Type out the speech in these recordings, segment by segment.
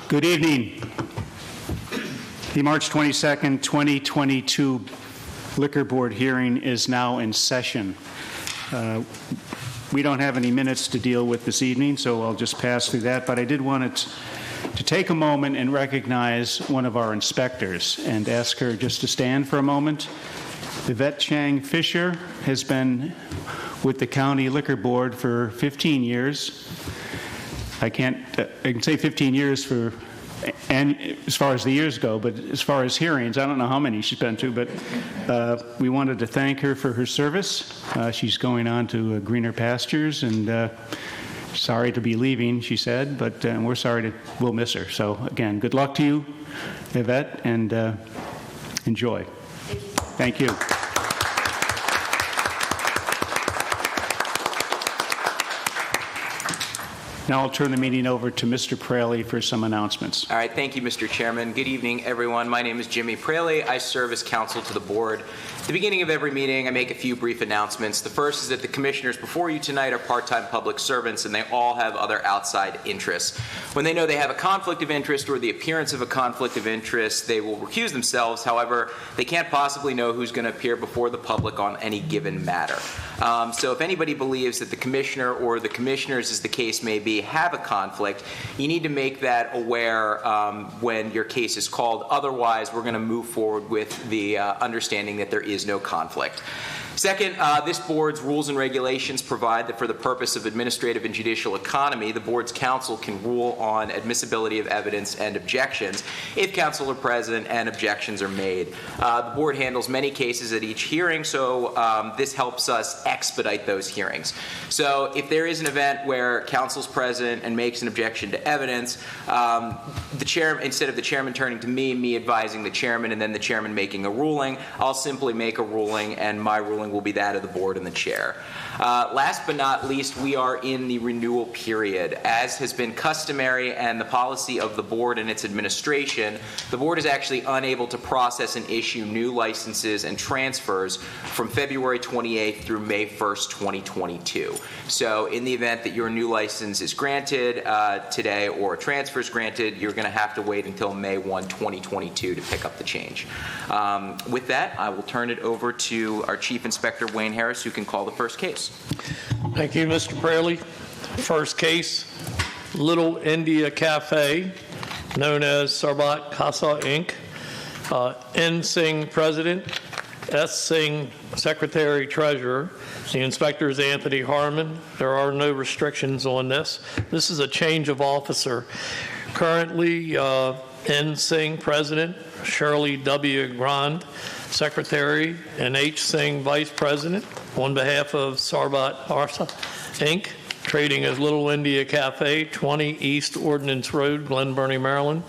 Good evening. The March 22nd, 2022 Liquor Board hearing is now in session. We don't have any minutes to deal with this evening, so I'll just pass through that. But I did want to take a moment and recognize one of our inspectors and ask her just to stand for a moment. Yvette Chang Fisher has been with the County Liquor Board for 15 years. I can say 15 years for, and as far as the years go, but as far as hearings, I don't know how many she's been to, but we wanted to thank her for her service. She's going on to greener pastures, and sorry to be leaving, she said, but we're sorry we'll miss her. So again, good luck to you, Yvette, and enjoy. Thank you. Now I'll turn the meeting over to Mr. Praley for some announcements. All right, thank you, Mr. Chairman. Good evening, everyone. My name is Jimmy Praley. I serve as counsel to the board. At the beginning of every meeting, I make a few brief announcements. The first is that the commissioners before you tonight are part-time public servants, and they all have other outside interests. When they know they have a conflict of interest or the appearance of a conflict of interest, they will recuse themselves. However, they can't possibly know who's going to appear before the public on any given matter. So if anybody believes that the commissioner or the commissioners, as the case may be, have a conflict, you need to make that aware when your case is called. Otherwise, we're going to move forward with the understanding that there is no conflict. Second, this board's rules and regulations provide that for the purpose of administrative and judicial economy, the board's counsel can rule on admissibility of evidence and objections if counsel are present and objections are made. The board handles many cases at each hearing, so this helps us expedite those hearings. So if there is an event where counsel's present and makes an objection to evidence, the chair, instead of the chairman turning to me advising the chairman, and then the chairman making a ruling, I'll simply make a ruling, and my ruling will be that of the board and the chair. Last but not least, we are in the renewal period. As has been customary and the policy of the board and its administration, the board is actually unable to process and issue new licenses and transfers from February 28th through May 1st, 2022. So in the event that your new license is granted today or a transfer is granted, you're going to have to wait until May 1, 2022 to pick up the change. With that, I will turn it over to our Chief Inspector, Wayne Harris, who can call the first case. Thank you, Mr. Praley. First case, Little India Cafe, known as Sarbat Casa Inc. N. Singh, President. S. Singh, Secretary Treasurer. The inspector is Anthony Harmon. There are no restrictions on this. This is a change of officer. Currently, N. Singh, President. Shirley W. Grand, Secretary, and H. Singh, Vice President, on behalf of Sarbat Casa Inc., trading as Little India Cafe, 20 East Ordnance Road, Glen Burnie, Maryland,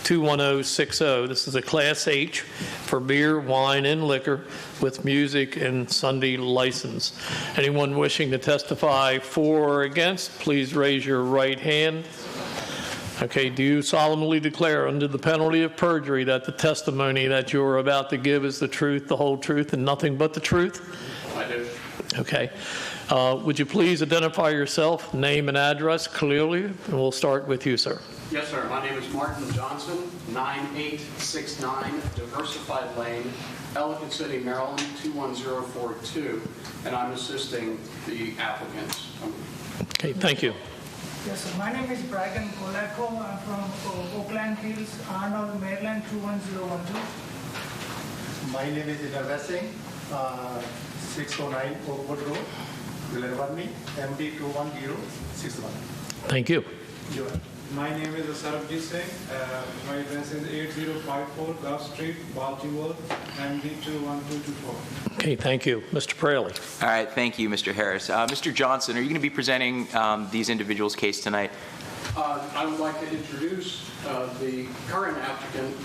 21060. This is a Class H for beer, wine, and liquor with music and Sunday license. Anyone wishing to testify for or against, please raise your right hand. Okay, do you solemnly declare under the penalty of perjury that the testimony that you are about to give is the truth, the whole truth, and nothing but the truth? I do. Okay. Would you please identify yourself, name and address clearly, and we'll start with you, sir. Yes, sir. My name is Martin Johnson, 9869 Diversified Lane, Ellicott City, Maryland, 21042, and I'm assisting the applicants. Okay, thank you. Yes, sir. My name is Bragan Kolako. I'm from Oakland Hills, Arundel, Maryland, 21012. My name is Inarva Singh, 609 Oakwood Road, Villarvarni, MD 21061. Thank you. My name is Sarabjit Singh. My address is 8054 Gulf Street, Baltimore, MD 21224. Okay, thank you. Mr. Praley. All right, thank you, Mr. Harris. Mr. Johnson, are you going to be presenting these individuals' case tonight? I would like to introduce the current applicant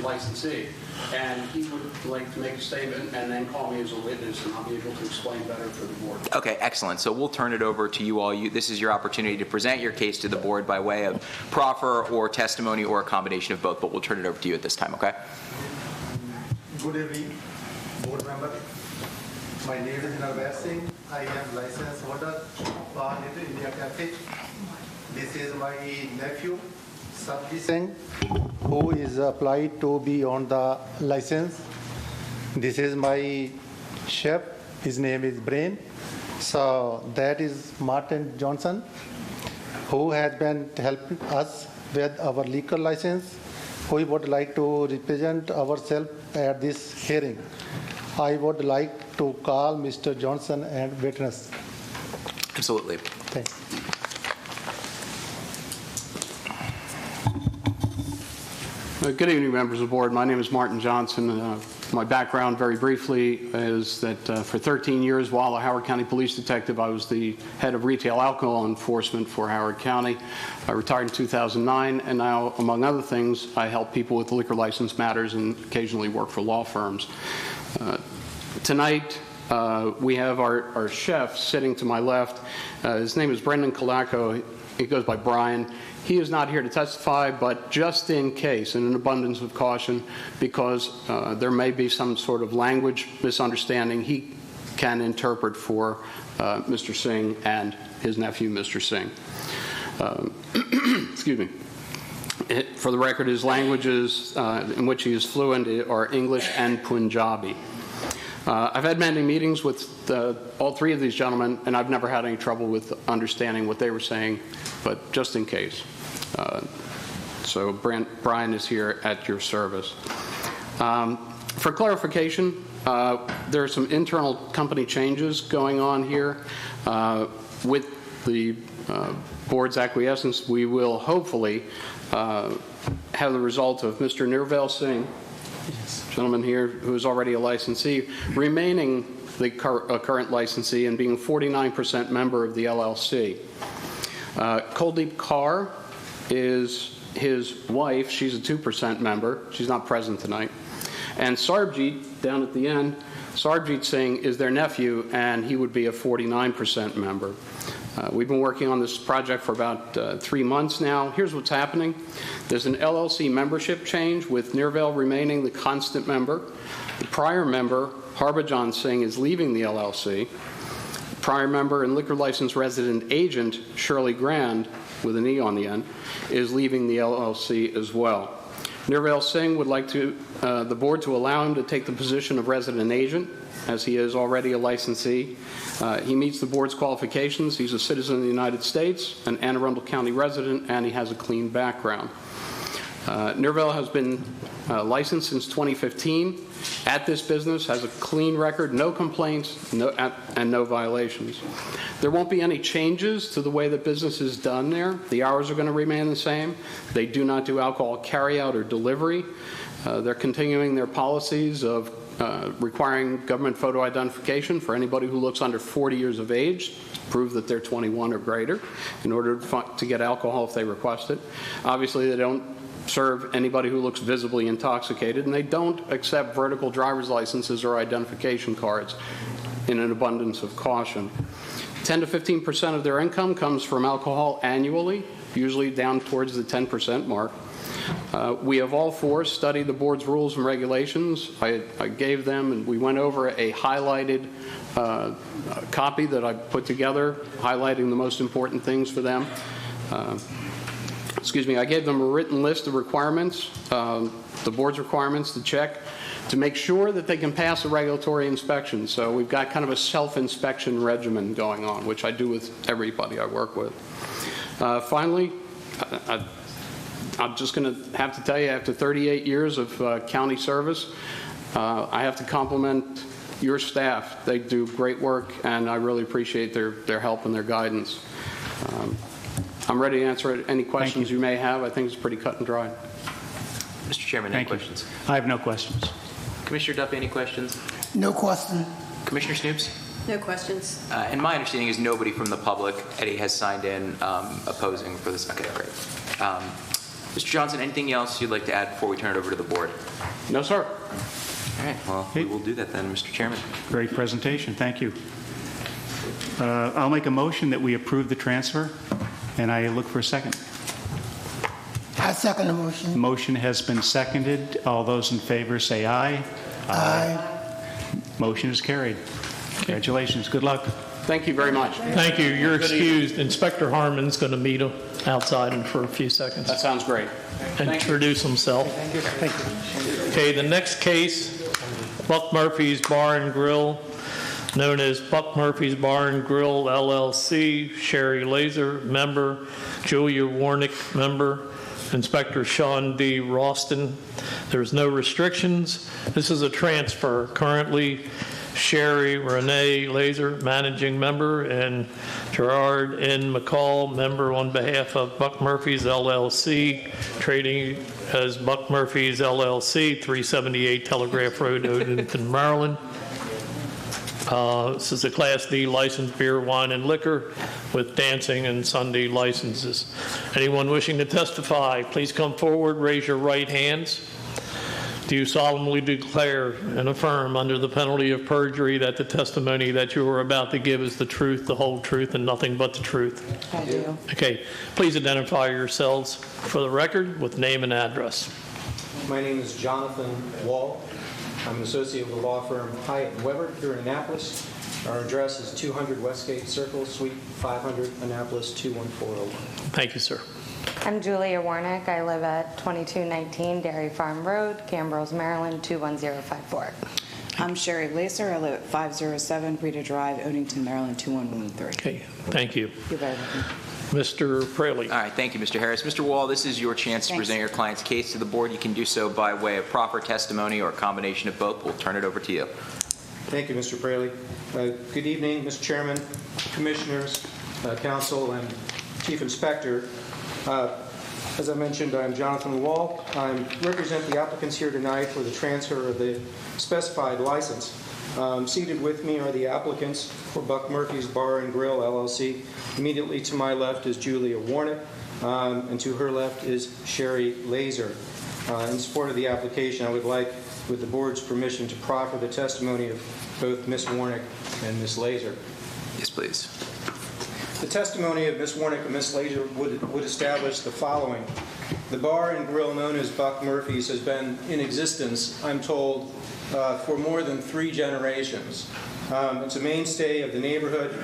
licensee, and he would like to make a statement and then call me as a witness, and I'll be able to explain better for the board. Okay, excellent. So we'll turn it over to you all. This is your opportunity to present your case to the board by way of proffer or testimony or a combination of both, but we'll turn it over to you at this time, okay? Good evening, board member. My name is Inarva Singh. I am license holder for Little India Cafe. This is my nephew, Sarabjit Singh, who is applied to be on the license. This is my chef. His name is Brain. So that is Martin Johnson, who has been helping us with our liquor license. We would like to represent ourselves at this hearing. I would like to call Mr. Johnson and witness. Absolutely. Thanks. Good evening, members of the board. My name is Martin Johnson. My background, very briefly, is that for 13 years, while a Howard County police detective, I was the head of retail alcohol enforcement for Howard County. I retired in 2009, and now, among other things, I help people with liquor license matters and occasionally work for law firms. Tonight, we have our chef sitting to my left. His name is Brendan Kalako. He goes by Brian. He is not here to testify, but just in case, in an abundance of caution, because there may be some sort of language misunderstanding, he can interpret for Mr. Singh and his nephew, Mr. Singh. Excuse me. For the record, his languages in which he is fluent are English and Punjabi. I've had many meetings with all three of these gentlemen, and I've never had any trouble with understanding what they were saying, but just in case. So Brian is here at your service. For clarification, there are some internal company changes going on here. With the board's acquiescence, we will hopefully have the result of Mr. Nirvel Singh, gentleman here who is already a licensee, remaining the current licensee and being a 49% member of the LLC. Kuldeep Kaur is his wife. She's a 2% member. She's not present tonight. And Sarabjit, down at the end, Sarabjit Singh is their nephew, and he would be a 49% member. We've been working on this project for about 3 months now. Here's what's happening. There's an LLC membership change, with Nirvel remaining the constant member. The prior member, Harbhajan Singh, is leaving the LLC. Prior member and liquor license resident agent, Shirley Grand, with an E on the end, is leaving the LLC as well. Nirvel Singh would like the board to allow him to take the position of resident agent, as he is already a licensee. He meets the board's qualifications. He's a citizen of the United States, an Arundel County resident, and he has a clean background. Nirvel has been licensed since 2015 at this business, has a clean record, no complaints, and no violations. There won't be any changes to the way that business is done there. The hours are going to remain the same. They do not do alcohol carryout or delivery. They're continuing their policies of requiring government photo identification for anybody who looks under 40 years of age to prove that they're 21 or greater in order to get alcohol if they request it. Obviously, they don't serve anybody who looks visibly intoxicated, and they don't accept vertical driver's licenses or identification cards, in an abundance of caution. 10 to 15% of their income comes from alcohol annually, usually down towards the 10% mark. We have all four studied the board's rules and regulations. I gave them, and we went over a highlighted copy that I put together, highlighting the most important things for them. I gave them a written list of requirements, the board's requirements to check, to make sure that they can pass a regulatory inspection. So we've got kind of a self-inspection regimen going on, which I do with everybody I work with. Finally, I'm just going to have to tell you, after 38 years of county service, I have to compliment your staff. They do great work, and I really appreciate their help and their guidance. I'm ready to answer any questions you may have. I think it's pretty cut and dry. Mr. Chairman, any questions? I have no questions. Commissioner Duffy, any questions? No question. Commissioner Snoops? No questions. And my understanding is nobody from the public, Eddie, has signed in opposing for this. Okay, great. Mr. Johnson, anything else you'd like to add before we turn it over to the board? No, sir. All right, well, we will do that then, Mr. Chairman. Great presentation. Thank you. I'll make a motion that we approve the transfer, and I look for a second. I second the motion. The motion has been seconded. All those in favor say aye. Aye. Motion is carried. Congratulations. Good luck. Thank you very much. Thank you. You're excused. Inspector Harmon's going to meet outside and for a few seconds. That sounds great. Introduce himself. Okay, the next case, Buck Murphy's Bar and Grill, known as Buck Murphy's Bar and Grill LLC, Sherry Laser, member, Julia Warnick, member, Inspector Sean D. Ralston. There's no restrictions. This is a transfer. Currently, Sherry Renee Laser, managing member, and Gerard N. McCall, member on behalf of Buck Murphy's LLC, trading as Buck Murphy's LLC, 378 Telegraph Road, Odenton, Maryland. This is a Class D licensed beer, wine, and liquor with dancing and Sunday licenses. Anyone wishing to testify, please come forward, raise your right hands. Do you solemnly declare and affirm under the penalty of perjury that the testimony that you are about to give is the truth, the whole truth, and nothing but the truth? I do. Okay, please identify yourselves for the record with name and address. My name is Jonathan Wall. I'm an associate with the law firm Hyatt & Weber here in Annapolis. Our address is 200 Westgate Circle, Suite 500, Annapolis 21401. Thank you, sir. I'm Julia Warnick. I live at 2219 Dairy Farm Road, Cambrose, Maryland, 21054. I'm Sherry Laser. I live at 507 Rita Drive, Odenton, Maryland, 21113. Okay, thank you. You're very welcome. Mr. Fraley. All right, thank you, Mr. Harris. Mr. Wall, this is your chance to Thanks. present your client's case to the board. You can do so by way of proper testimony or a combination of both. We'll turn it over to you. Thank you, Mr. Fraley. Good evening, Mr. Chairman, Commissioners, Council, and Chief Inspector. As I mentioned, I'm Jonathan Wall. I represent the applicants here tonight for the transfer of the specified license. Seated with me are the applicants for Buck Murphy's Bar and Grill, LLC. Immediately to my left is Julia Warnick, and to her left is Sherry Laser. In support of the application, I would like, with the board's permission, to proffer the testimony of both Ms. Warnick and Ms. Laser. Yes, please. The testimony of Ms. Warnick and Ms. Laser would establish the following. The bar and grill known as Buck Murphy's has been in existence, I'm told, for more than 3 generations. It's a mainstay of the neighborhood,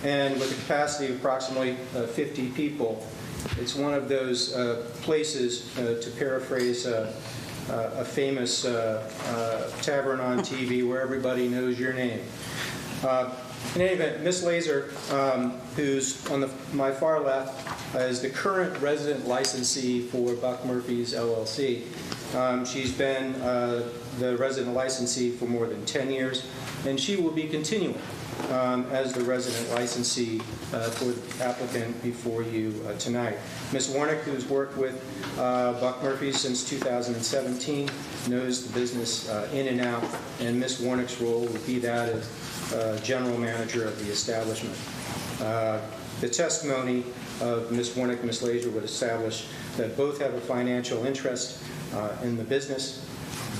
and with a capacity of approximately 50 people. It's one of those places, to paraphrase a famous tavern on TV, where everybody knows your name. In any event, Ms. Laser, who's on my far left, is the current resident licensee for Buck Murphy's LLC. She's been the resident licensee for more than 10 years, and she will be continuing as the resident licensee for the applicant before you tonight. Ms. Warnick, who's worked with Buck Murphy's since 2017, knows the business in and out, and Ms. Warnick's role would be that of general manager of the establishment. The testimony of Ms. Warnick and Ms. Laser would establish that both have a financial interest in the business.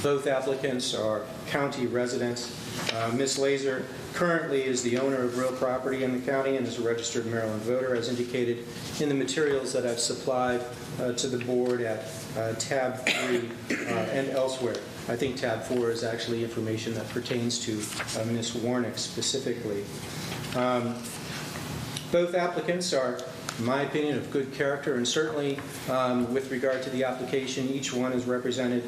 Both applicants are county residents. Ms. Laser currently is the owner of real property in the county and is a registered Maryland voter, as indicated in the materials that I've supplied to the board at tab 3 and elsewhere. I think tab 4 is actually information that pertains to Ms. Warnick specifically. Both applicants are, in my opinion, of good character, and certainly with regard to the application, each one is represented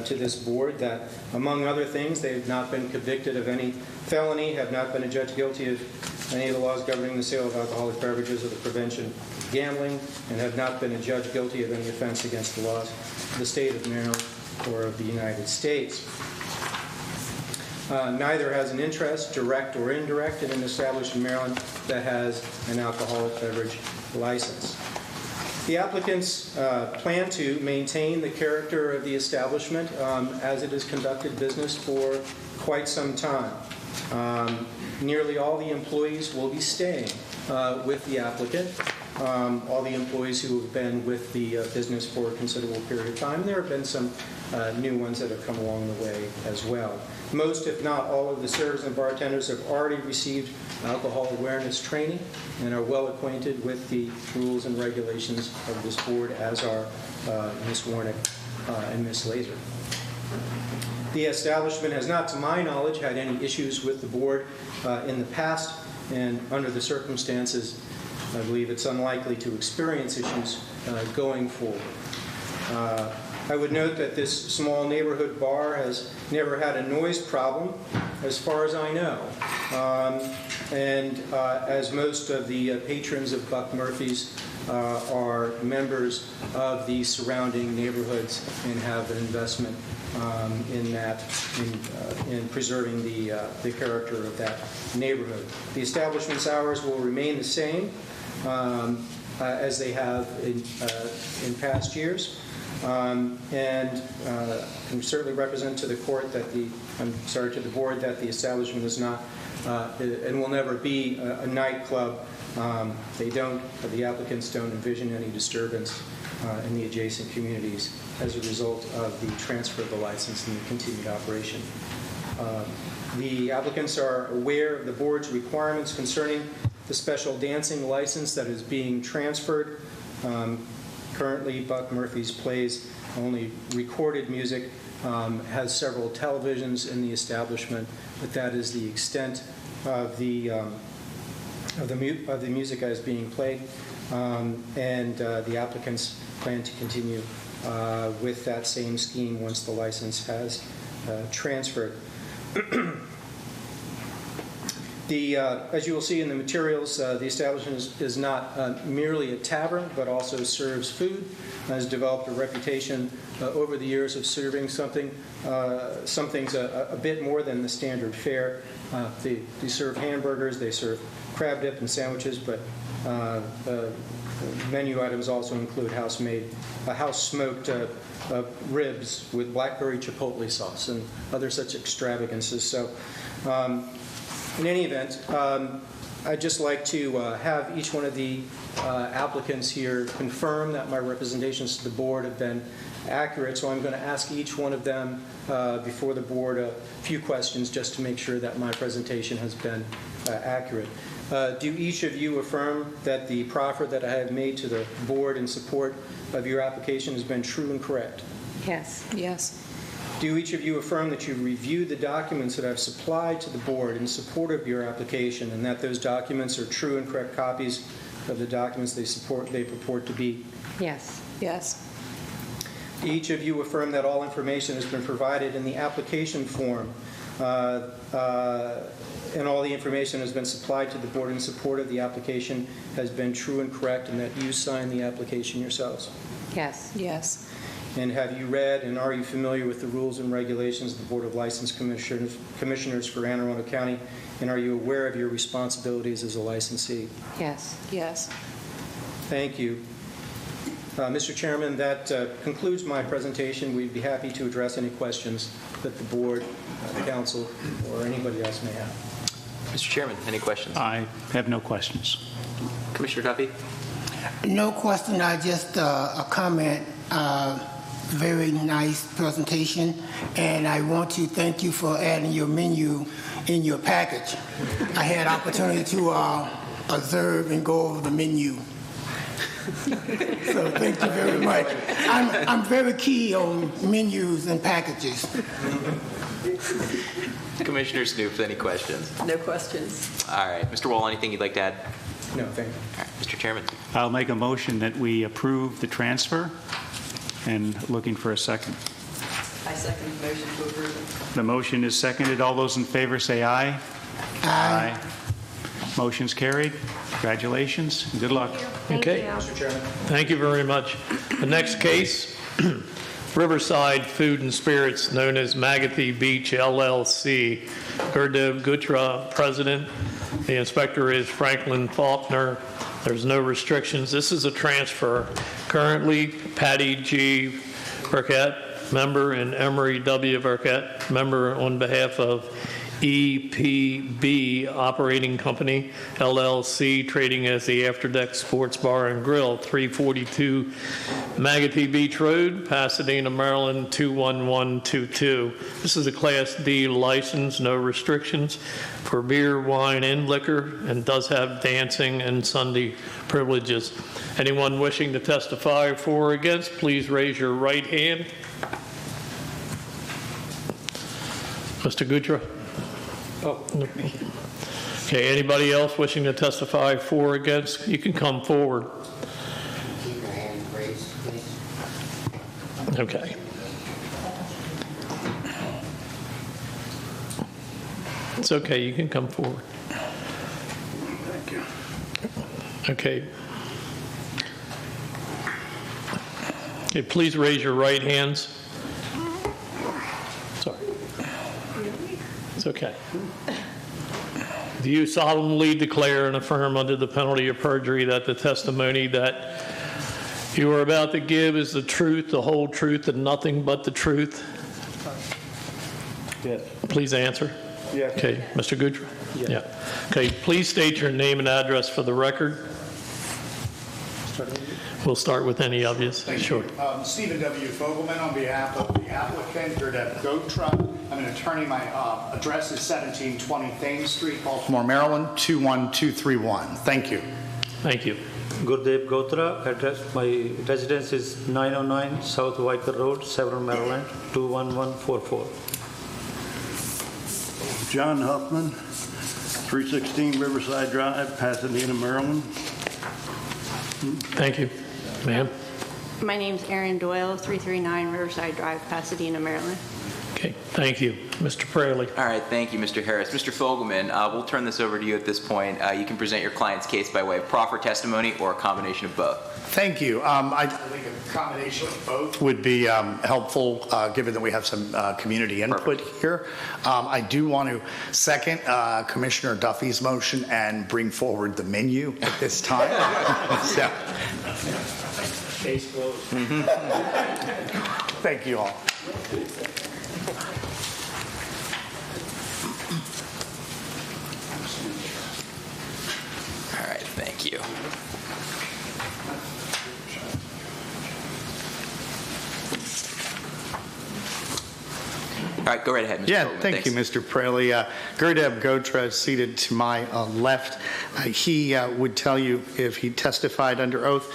to this board that, among other things, they have not been convicted of any felony, have not been adjudged guilty of any of the laws governing the sale of alcoholic beverages or the prevention of gambling, and have not been adjudged guilty of any offense against the laws of the state of Maryland or of the United States. Neither has an interest, direct or indirect, in an establishment in Maryland that has an alcoholic beverage license. The applicants plan to maintain the character of the establishment as it has conducted business for quite some time. Nearly all the employees will be staying with the applicant. All the employees who have been with the business for a considerable period of time. There have been some new ones that have come along the way as well. Most, if not all, of the servers and bartenders have already received alcohol awareness training and are well acquainted with the rules and regulations of this board, as are Ms. Warnick and Ms. Laser. The establishment has not, to my knowledge, had any issues with the board in the past, and under the circumstances, I believe it's unlikely to experience issues going forward. I would note that this small neighborhood bar has never had a noise problem, as far as I know. And as most of the patrons of Buck Murphy's are members of the surrounding neighborhoods and have an investment in that, in preserving the character of that neighborhood. The establishment's hours will remain the same as they have in past years. And can certainly represent to the court that to the board that the establishment is not and will never be a nightclub. The applicants don't envision any disturbance in the adjacent communities as a result of the transfer of the license and the continued operation. The applicants are aware of the board's requirements concerning the special dancing license that is being transferred. Currently, Buck Murphy's plays only recorded music, has several televisions in the establishment, but that is the extent of the music that is being played, and the applicants plan to continue with that same scheme once the license has transferred. As you will see in the materials, the establishment is not merely a tavern, but also serves food. Has developed a reputation over the years of serving some things a bit more than the standard fare. They serve hamburgers, they serve crab dip and sandwiches, but menu items also include house-smoked ribs with blackberry chipotle sauce and other such extravagances. So. In any event, I'd just like to have each one of the applicants here confirm that my representations to the board have been accurate. So I'm going to ask each one of them before the board a few questions just to make sure that my presentation has been accurate. Do each of you affirm that the proffer that I have made to the board in support of your application has been true and correct? Yes. Yes. Do each of you affirm that you reviewed the documents that I've supplied to the board in support of your application and that those documents are true and correct copies of the documents they purport to be? Yes. Yes. Do each of you affirm that all information has been provided in the application form and all the information has been supplied to the board in support of the application has been true and correct and that you signed the application yourselves? Yes. Yes. And have you read and are you familiar with the rules and regulations of the Board of License Commissioners for Anne Arundel County? And are you aware of your responsibilities as a licensee? Yes. Yes. Thank you. Mr. Chairman, that concludes my presentation. We'd be happy to address any questions that the board, the council, or anybody else may have. Mr. Chairman, any questions? I have no questions. Commissioner Duffy? No question, just a comment. Very nice presentation, and I want to thank you for adding your menu in your package. I had opportunity to observe and go over the menu. So thank you very much. I'm very key on menus and packages. Commissioner Snoops, any questions? No questions. All right. Mr. Wall, anything you'd like to add? No, thank you. All right. Mr. Chairman? I'll make a motion that we approve the transfer and looking for a second. I second the motion to approve. The motion is seconded. All those in favor say aye. Aye. Motion's carried. Congratulations. Good luck. Okay. Mr. Chairman. Thank you very much. The next case, Riverside Food and Spirits, known as Magathy Beach LLC. Gurdev Gutra, president. The inspector is Franklin Faulkner. There's no restrictions. This is a transfer. Currently, Patty G. Burkett, member, and Emery W. Burkett, member on behalf of EPB Operating Company, LLC, trading as the After Deck Sports Bar and Grill, 342 Magathy Beach Road, Pasadena, Maryland, 21122. This is a Class D license, no restrictions, for beer, wine, and liquor, and does have dancing and Sunday privileges. Anyone wishing to testify for or against, please raise your right hand. Mr. Gutra. Okay, anybody else wishing to testify for or against, you can come forward. Keep your hand raised, please. Okay. It's okay, you can come forward. Thank you. Okay. Okay, please raise your right hands. Sorry. It's okay. Do you solemnly declare and affirm under the penalty of perjury that the testimony that you are about to give is the truth, the whole truth, and nothing but the truth? Yes. Please answer. Yes. Okay, Mr. Gutra? Yes. Yeah. Okay, please state your name and address for the record. We'll start with any of you. Sure. Stephen W. Fogelman on behalf of the applicant, Gurdep Gotra. I'm an attorney. My address is 1720 Thames Street, Baltimore, Maryland, 21231. Thank you. Thank you. Gurdev Gotra, address, my residence is 909 South Viper Road, Severn, Maryland, 21144. John Huffman, 316 Riverside Drive, Pasadena, Maryland. Thank you. Ma'am? My name's Erin Doyle, 339 Riverside Drive, Pasadena, Maryland. Okay, thank you. Mr. Praley. All right, thank you, Mr. Harris. Mr. Fogelman, we'll turn this over to you at this point. You can present your client's case by way of proffer testimony or a combination of both. Thank you. I think a combination of both would be helpful, given that we have some community input here. I do want to second Commissioner Duffy's motion and bring forward the menu at this time. So. Case closed. Thank you all. All right, thank you. All right, go right ahead, Mr. Yeah, Fogelman. thank you, Mr. Praley. Gurdeb Gotra is seated to my left. He would tell you if he testified under oath.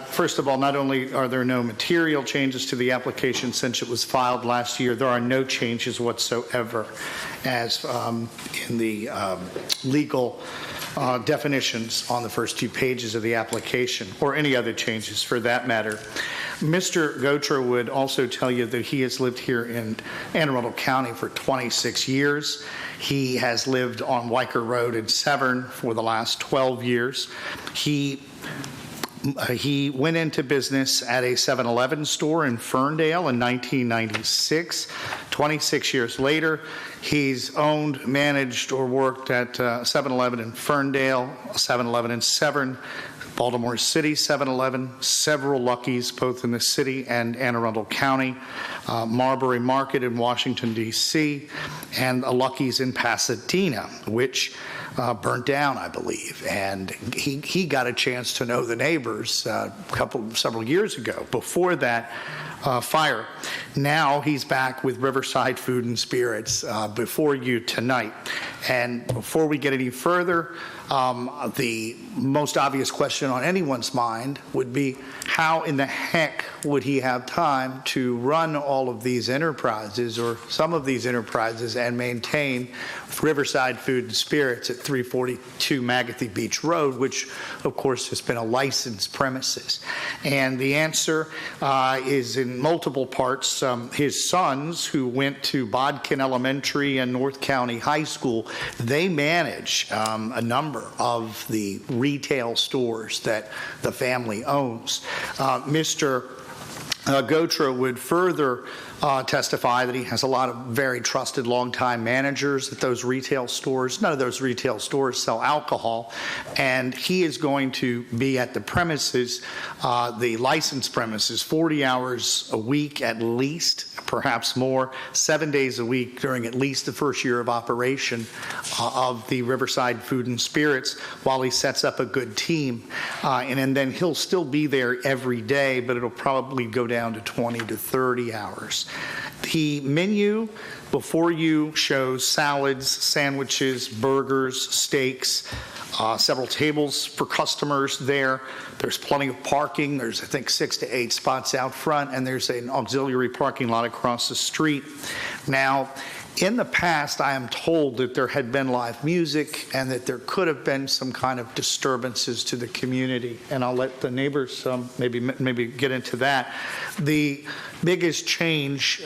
First of all, not only are there no material changes to the application since it was filed last year, there are no changes whatsoever as in the legal definitions on the first 2 pages of the application, or any other changes for that matter. Mr. Gotra would also tell you that he has lived here in Anne Arundel County for 26 years. He has lived on Weicker Road in Severn for the last 12 years. He went into business at a 7-Eleven store in Ferndale in 1996. 26 years later, he's owned, managed, or worked at 7-Eleven in Ferndale, 7-Eleven in Severn, Baltimore City 7-Eleven, several Lucky's both in the city and Anne Arundel County, Marbury Market in Washington, D.C., and a Lucky's in Pasadena, which burnt down, I believe. And he got a chance to know the neighbors several years ago. Before that fire, now he's back with Riverside Food and Spirits before you tonight. And before we get any further, the most obvious question on anyone's mind would be, how in the heck would he have time to run all of these enterprises, or some of these enterprises, and maintain Riverside Food and Spirits at 342 Magathy Beach Road, which of course has been a licensed premises? And the answer is in multiple parts. His sons, who went to Bodkin Elementary and North County High School, they manage a number of the retail stores that the family owns. Mr. Gotra would further testify that he has a lot of very trusted longtime managers at those retail stores. None of those retail stores sell alcohol, and he is going to be at the premises, the licensed premises, 40 hours a week at least, perhaps more, 7 days a week during at least the first year of operation of the Riverside Food and Spirits, while he sets up a good team. And then he'll still be there every day, but it'll probably go down to 20 to 30 hours. The menu before you shows salads, sandwiches, burgers, steaks, several tables for customers there. There's plenty of parking. There's, I think, 6 to 8 spots out front, and there's an auxiliary parking lot across the street. Now, In the past, I am told that there had been live music and that there could have been some kind of disturbances to the community, and I'll let the neighbors maybe get into that. The biggest change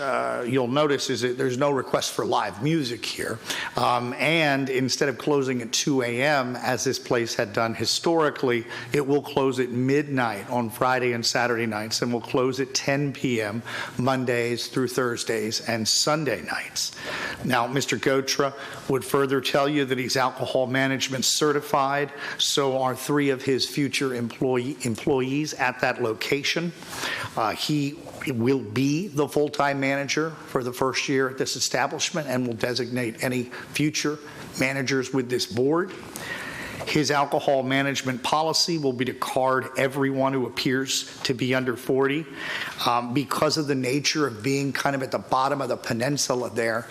you'll notice is that there's no request for live music here, and instead of closing at 2 a.m. as this place had done historically, it will close at midnight on Friday and Saturday nights, and will close at 10 p.m. Mondays through Thursdays and Sunday nights. Now, Mr. Gotra would further tell you that he's alcohol management certified, so are 3 of his future employees at that location. He will be the full-time manager for the first year at this establishment and will designate any future managers with this board. His alcohol management policy will be to card everyone who appears to be under 40. Because of the nature of being kind of at the bottom of the peninsula there,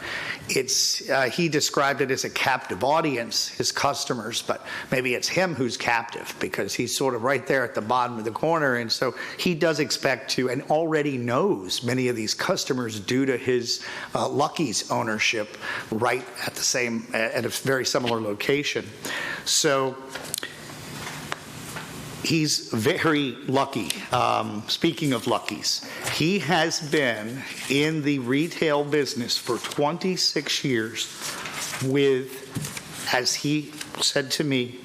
he described it as a captive audience, his customers, but maybe it's him who's captive because he's sort of right there at the bottom of the corner. And so he does expect to, and already knows many of these customers due to his Lucky's ownership right at at a very similar location. So he's very lucky. Speaking of Lucky's, he has been in the retail business for 26 years with, as he said to me,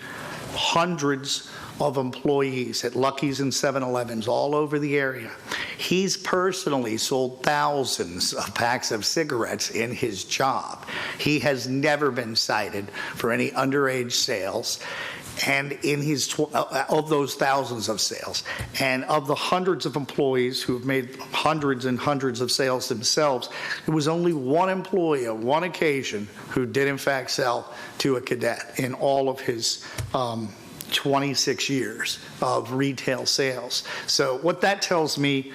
hundreds of employees at Lucky's and 7-Elevens all over the area. He's personally sold thousands of packs of cigarettes in his job. He has never been cited for any underage sales. And in his of those thousands of sales, and of the hundreds of employees who have made hundreds and hundreds of sales themselves, there was only one employee on one occasion who did in fact sell to a cadet in all of his 26 years of retail sales. So what that tells me,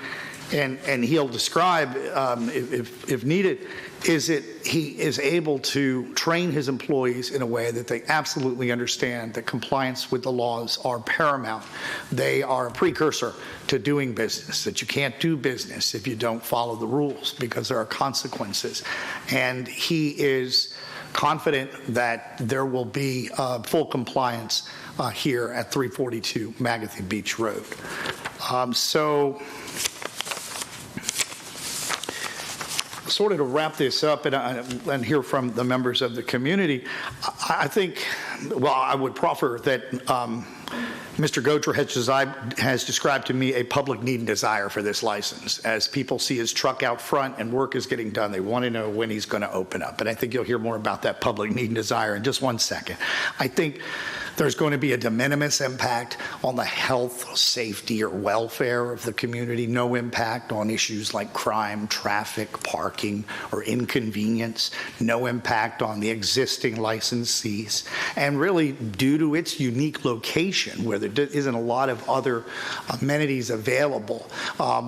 and he'll describe if needed, is that he is able to train his employees in a way that they absolutely understand that compliance with the laws are paramount. They are a precursor to doing business, that you can't do business if you don't follow the rules because there are consequences. And he is confident that there will be full compliance here at 342 Magathy Beach Road. Sort of to wrap this up and hear from the members of the community, I think, well, I would proffer that Mr. Gotra has described to me a public need and desire for this license. As people see his truck out front and work is getting done, they want to know when he's going to open up. And I think you'll hear more about that public need and desire in just 1 second. I think there's going to be a de minimis impact on the health, safety, or welfare of the community. No impact on issues like crime, traffic, parking, or inconvenience. No impact on the existing licensees. And really, due to its unique location, where there isn't a lot of other amenities available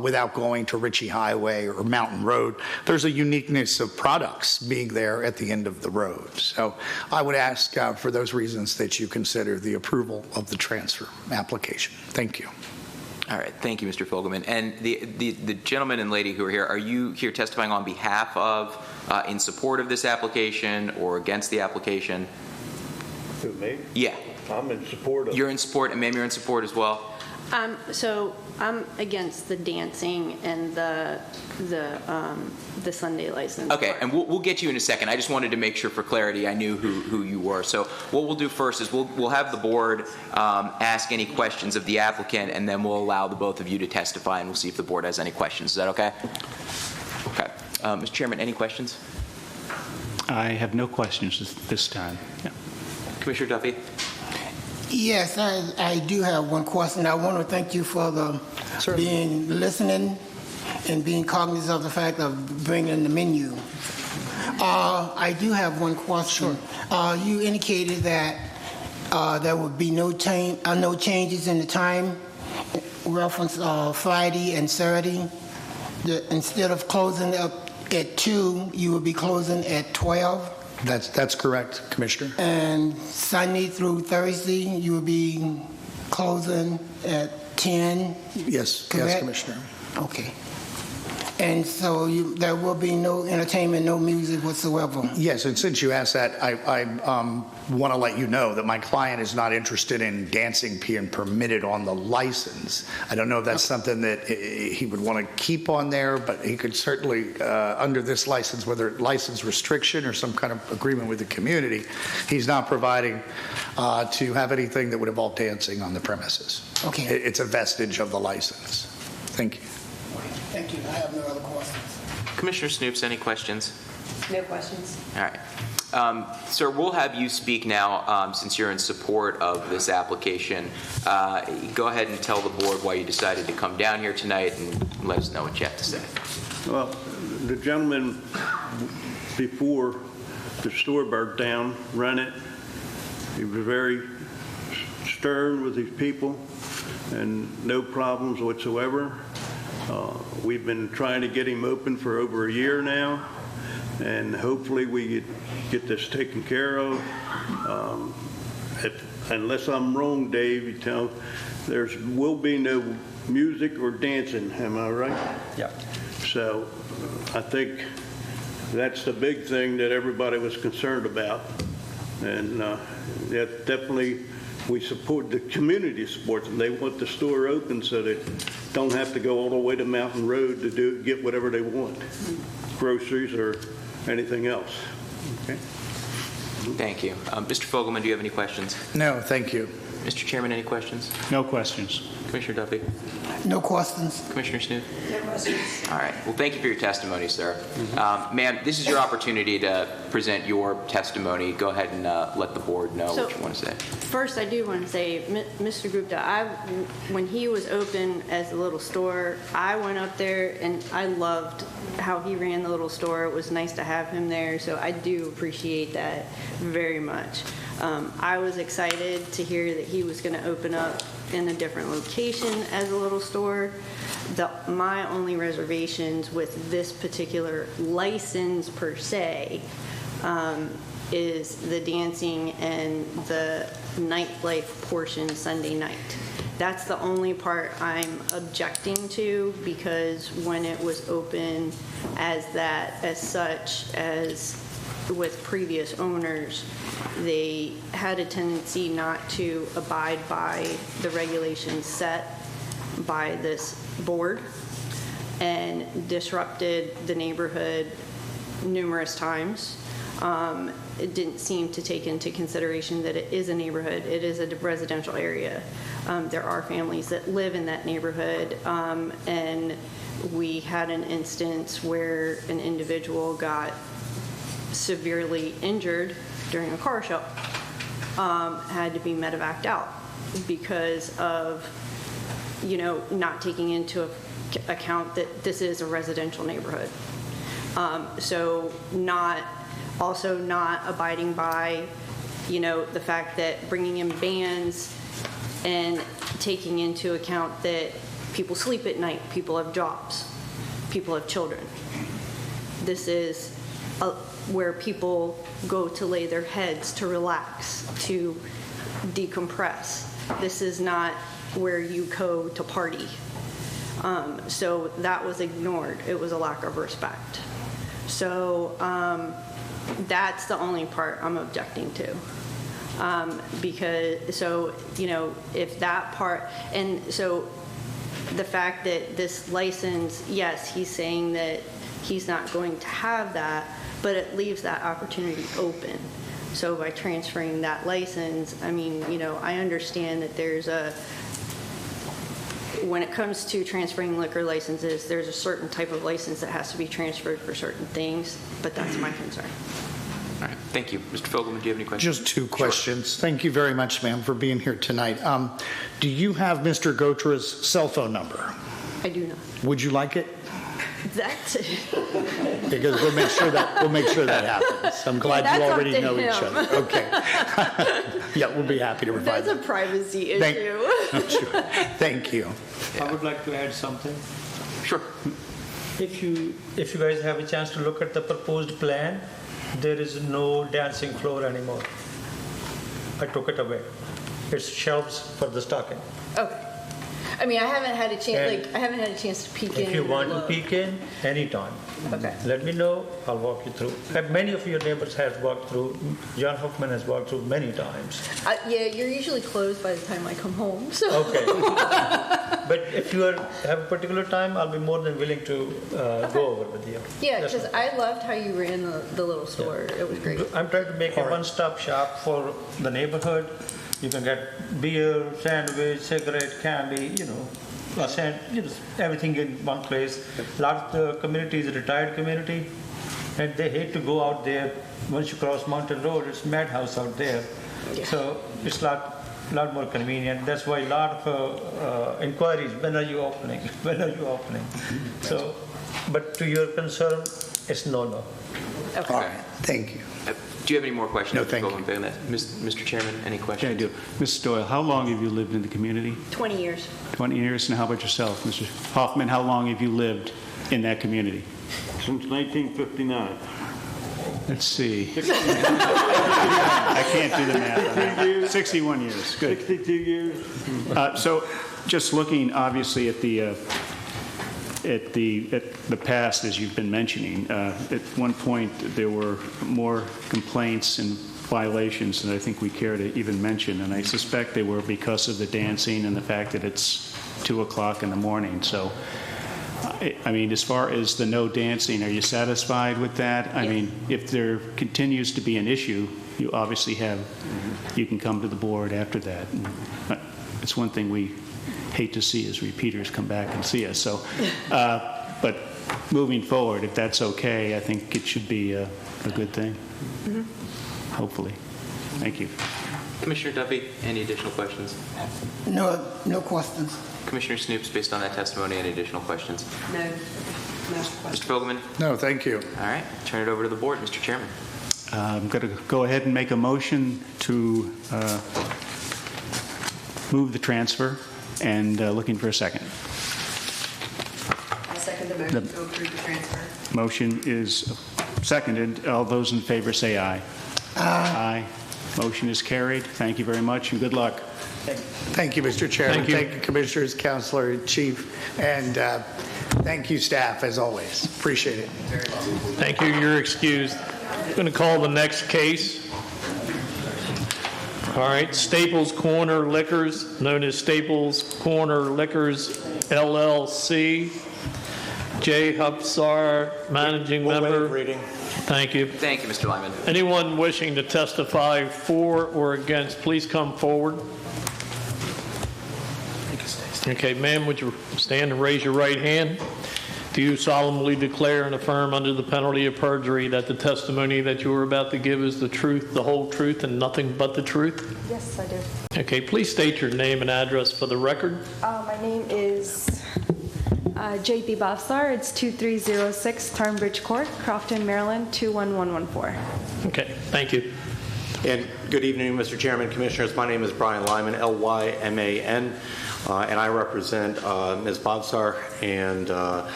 without going to Ritchie Highway or Mountain Road, there's a uniqueness of products being there at the end of the road. So I would ask for those reasons that you consider the approval of the transfer application. Thank you. All right. Thank you, Mr. Fogelman. And the gentleman and lady who are here, are you here testifying on behalf of, in support of this application or against the application? Who, me? Yeah. I'm in support of it. You're in support, and ma'am, you're in support as well? So I'm against the dancing and the Sunday license. Okay, and we'll get you in a second. I just wanted to make sure for clarity I knew who you were. So what we'll do first is we'll have the board ask any questions of the applicant, and then we'll allow the both of you to testify, and we'll see if the board has any questions. Is that okay? Okay. Mr. Chairman, any questions? I have no questions this time. Yeah. Commissioner Duffy? Yes, I do have one question. I want to thank you for being listening and being cognizant of the fact of bringing the menu. I do have one question. Sure. You indicated that there would be no changes in the time, reference Friday and Saturday. Instead of closing up at 2, you would be closing at 12. That's correct, Commissioner. And Sunday through Thursday, you will be closing at 10? Yes, correct? yes, Commissioner. Okay. And so there will be no entertainment, no music whatsoever? Yes, and since you asked that, I want to let you know that my client is not interested in dancing being permitted on the license. I don't know if that's something that he would want to keep on there, but he could certainly, under this license, whether license restriction or some kind of agreement with the community, he's not providing to have anything that would involve dancing on the premises. Okay. It's a vestige of the license. Thank you. Thank you. I have no other questions. Commissioner Snoops, any questions? No questions. All right. Sir, we'll have you speak now since you're in support of this application. Go ahead and tell the board why you decided to come down here tonight and let us know what you have to say. Well, the gentleman before the store burned down ran it. He was very stern with his people and no problems whatsoever. We've been trying to get him open for over a year now, and hopefully we get this taken care of. Unless I'm wrong, Dave, you tell, there will be no music or dancing, am I right? Yeah. So I think that's the big thing that everybody was concerned about. And that definitely, we support, the community supports them. They want the store open so they don't have to go all the way to Mountain Road to get whatever they want, groceries or anything else. Okay. Thank you. Mr. Fogelman, do you have any questions? No, thank you. Mr. Chairman, any questions? No questions. Commissioner Duffy? No questions. Commissioner Snoop? No questions. All right. Well, thank you for your testimony, sir. Ma'am, this is your opportunity to present your testimony. Go ahead and let the board know what you want to say. First, I do want to say, Mr. Gupta, when he was open as a little store, I went up there and I loved how he ran the little store. It was nice to have him there, so I do appreciate that very much. I was excited to hear that he was going to open up in a different location as a little store. My only reservations with this particular license per se is the dancing and the nightlife portion Sunday night. That's the only part I'm objecting to, because when it was open as such as with previous owners, they had a tendency not to abide by the regulations set by this board and disrupted the neighborhood numerous times. It didn't seem to take into consideration that it is a neighborhood. It is a residential area. There are families that live in that neighborhood, and we had an instance where an individual got severely injured during a car show, had to be medevaced out because of, not taking into account that this is a residential neighborhood. So not abiding by, the fact that bringing in bands and taking into account that people sleep at night, people have jobs, people have children. This is where people go to lay their heads, to relax, to decompress. This is not where you go to party. So that was ignored. It was a lack of respect. So that's the only part I'm objecting to. If that part, and so the fact that this license, yes, he's saying that he's not going to have that, but it leaves that opportunity open. So by transferring that license, I understand that when it comes to transferring liquor licenses, there's a certain type of license that has to be transferred for certain things, but that's my concern. All right. Thank you. Mr. Fogelman, do you have any questions? Just two questions. Sure. Thank you very much, ma'am, for being here tonight. Do you have Mr. Gotra's cell phone number? I do not. Would you like it? That's it. Because we'll make sure that happens. I'm glad you already know each other. Okay. Yeah, we'll be happy to provide. That's a privacy issue. Sure. Thank you. I would like to add something. Sure. If you guys have a chance to look at the proposed plan, there is no dancing floor anymore. I took it away. It's shelves for the stocking. Okay. I mean, I haven't had a chance to peek in. If you and want to look. peek in, anytime. Okay. Let me know, I'll walk you through. Many of your neighbors have walked through, John Hoffman has walked through many times. Yeah, you're usually closed by the time I come home, so. Okay. But if you have a particular time, I'll be more than willing to go over with you. Yeah, That's because I loved how you ran the little store. It was great. I'm trying to make a one-stop shop for the neighborhood. You can get beer, sandwich, cigarette, candy, everything in one place. A lot of the community is a retired community, and they hate to go out there. Once you cross Mountain Road, it's madhouse out there. Yeah. So it's a lot more convenient. That's why a lot of inquiries, when are you opening? When are you opening? So, but to your concern, it's no. Okay. All right, thank you. Do you have any more questions? No, thank you. Mr. Chairman, any questions? Yeah, I do. Mrs. Doyle, how long have you lived in the community? 20 years. 20 years. And how about yourself, Mr. Hoffman? How long have you lived in that community? Since 1959. Let's see. I can't do the math on that. 61 years. Good. 62 years. So just looking obviously at the past, as you've been mentioning, at one point there were more complaints and violations than I think we care to even mention, and I suspect they were because of the dancing and the fact that it's 2 o'clock in the morning. So, I mean, as far as the no dancing, are you satisfied with that? I mean, if there continues to be an issue, you obviously you can come to the board after that. And it's one thing we hate to see as repeaters come back and see us. So, but moving forward, if that's okay, I think it should be a good thing. Hopefully. Thank you. Commissioner Duffy, any additional questions? No questions. Commissioner Snoops, based on that testimony, any additional questions? No. No Mr. question. Fogelman? No, thank you. All right, turn it over to the board, Mr. Chairman. I'm going to go ahead and make a motion to move the transfer and looking for a second. I second the motion to approve the transfer. Motion is seconded. All those in favor say aye. Aye. Motion is carried. Thank you very much and good luck. Thank you, Mr. Chairman. Thank you. Commissioners, Counselor, Chief, and thank you, staff, as always. Appreciate it. Thank you. You're excused. I'm going to call the next case. All right, Staples Corner Liquors, known as Staples Corner Liquors, LLC. Jay Hupsar, managing member. Thank you. Thank you, Mr. Lyman. Anyone wishing to testify for or against, please come forward. Okay, ma'am, would you stand and raise your right hand? Do you solemnly declare and affirm under the penalty of perjury that the testimony that you are about to give is the truth, the whole truth, and nothing but the truth? Yes, I do. Okay, please state your name and address for the record. My name is J.B. Bofsar. It's 2306 Tarnbridge Court, Crofton, Maryland, 21114. Okay, thank you. And good evening, Mr. Chairman, Commissioners. My name is Brian Lyman, L-Y-M-A-N, and I represent Ms. Bofsar, and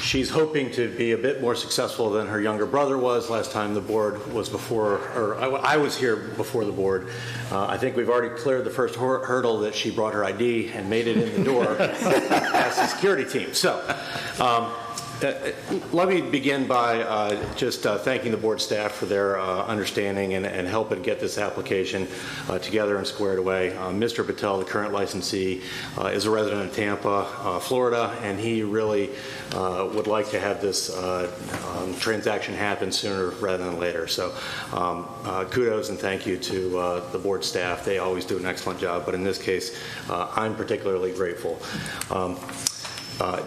she's hoping to be a bit more successful than her younger brother was last time the board was before, or I was here before the board. I think we've already cleared the first hurdle that she brought her ID and made it in the door as the security team. So let me begin by just thanking the board staff for their understanding and helping get this application together and squared away. Mr. Patel, the current licensee, is a resident of Tampa, Florida, and he really would like to have this transaction happen sooner rather than later. So kudos and thank you to the board staff. They always do an excellent job, but in this case, I'm particularly grateful.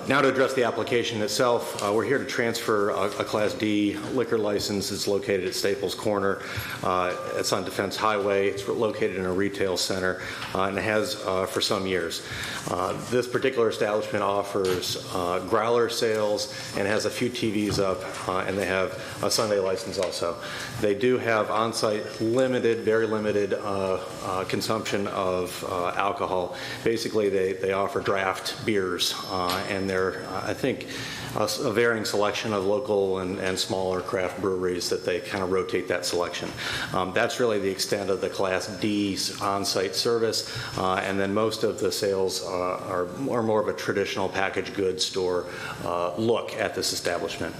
Now to address the application itself, we're here to transfer a Class D liquor license. It's located at Staples Corner. It's on Defense Highway. It's located in a retail center, and it has for some years. This particular establishment offers growler sales and has a few TVs up, and they have a Sunday license also. They do have on-site very limited consumption of alcohol. Basically, they offer draft beers and they're, I think, a varying selection of local and smaller craft breweries that they kind of rotate that selection. That's really the extent of the Class D's on-site service, and then most of the sales are more of a traditional packaged goods store look at this establishment.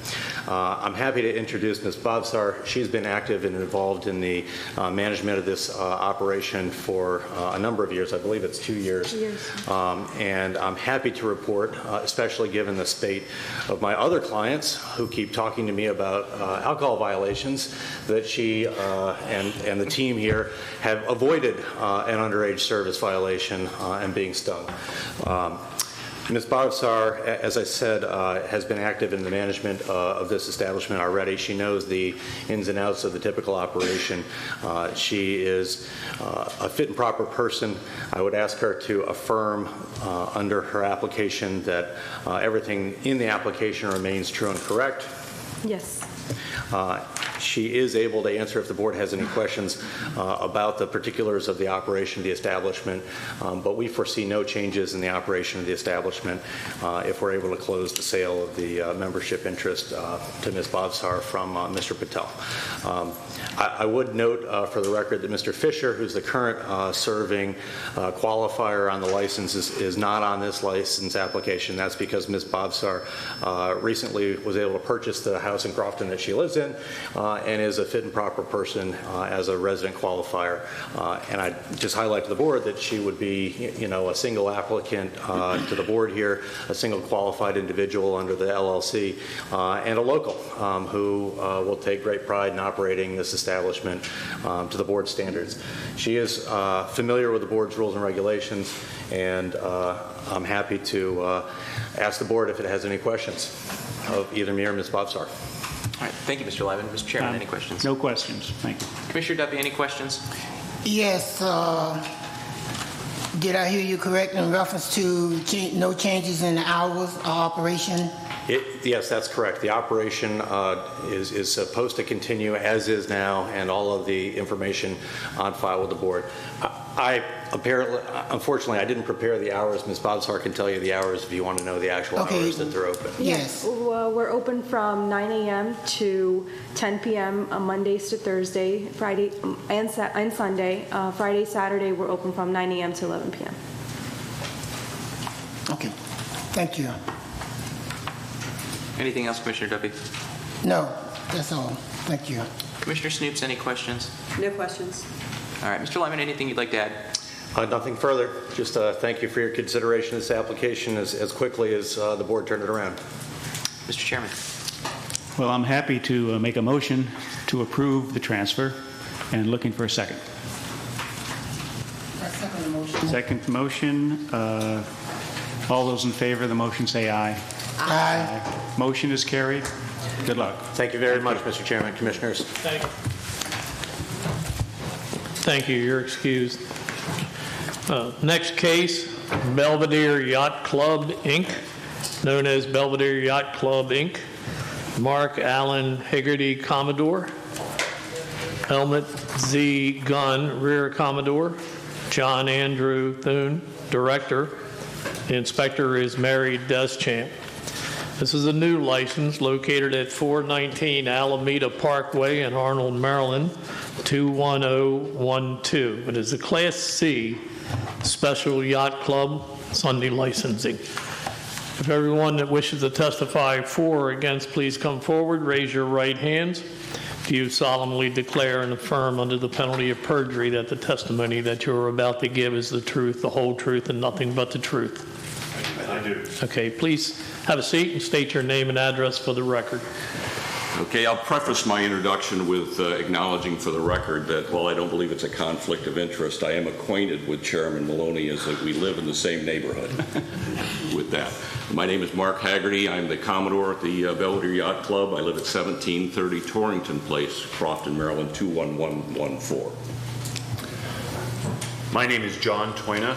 I'm happy to introduce Ms. Bobsar. She's been active and involved in the management of this operation for a number of years. I believe it's 2 years. And I'm happy to report, especially given the spate of my other clients who keep talking to me about alcohol violations, that she and the team here have avoided an underage service violation and being stung. Ms. Bobsar, as I said, has been active in the management of this establishment already. She knows the ins and outs of the typical operation. She is a fit and proper person. I would ask her to affirm under her application that everything in the application remains true and correct. Yes. She is able to answer if the board has any questions about the particulars of the operation of the establishment, but we foresee no changes in the operation of the establishment if we're able to close the sale of the membership interest to Ms. Bobsar from Mr. Patel. I would note for the record that Mr. Fisher, who's the current serving qualifier on the license, is not on this license application. That's because Ms. Bobsar recently was able to purchase the house in Crofton that she lives in and is a fit and proper person as a resident qualifier. And I just highlight to the board that she would be, a single applicant to the board here, a single qualified individual under the LLC, and a local who will take great pride in operating this establishment to the board standards. She is familiar with the board's rules and regulations, and I'm happy to ask the board if it has any questions of either me or Ms. Bobsar. All right, thank you, Mr. Levin. Mr. Chairman, any questions? No questions. Thank you. Commissioner Duffy, any questions? Yes. Did I hear you correct in reference to no changes in the hours of operation? Yes, that's correct. The operation is supposed to continue as is now, and all of the information on file with the board. Unfortunately, I didn't prepare the hours. Ms. Bobsar can tell you the hours if you want to know the actual hours that they're open. Yes. Well, we're open from 9 a.m. to 10 p.m. on Mondays to Thursday, Friday, and Sunday. Friday, Saturday, we're open from 9 a.m. to 11 p.m. Okay. Thank you. Anything else, Commissioner Duffy? No, that's all. Thank you. Commissioner Snoops, any questions? No questions. All right, Mr. Lyman, anything you'd like to add? Nothing further. Just thank you for your consideration of this application as quickly as the board turned it around. Mr. Chairman. Well, I'm happy to make a motion to approve the transfer and looking for a second. I second the motion. Second motion. All those in favor of the motion say aye. Aye. Motion is carried. Good luck. Thank you very much, Mr. Chairman, Commissioners. Thank you. Thank you. You're excused. Next case, Belvedere Yacht Club, Inc., known as Belvedere Yacht Club, Inc., Mark Allen Higgerty, Commodore, Helmut Z. Gunn, Rear Commodore, John Andrew Thune, Director. The inspector is Mary Deschamps. This is a new license located at 419 Alameda Parkway in Arundel, Maryland, 21012. It is a Class C Special Yacht Club Sunday licensing. If everyone that wishes to testify for or against, please come forward, raise your right hands. Do you solemnly declare and affirm under the penalty of perjury that the testimony that you are about to give is the truth, the whole truth, and nothing but the truth? I do. Okay, please have a seat and state your name and address for the record. Okay, I'll preface my introduction with acknowledging for the record that while I don't believe it's a conflict of interest, I am acquainted with Chairman Maloney as that we live in the same neighborhood with that. My name is Mark Haggerty. I'm the Commodore at the Belvedere Yacht Club. I live at 1730 Torrington Place, Crofton, Maryland, 21114. My name is John Twaina,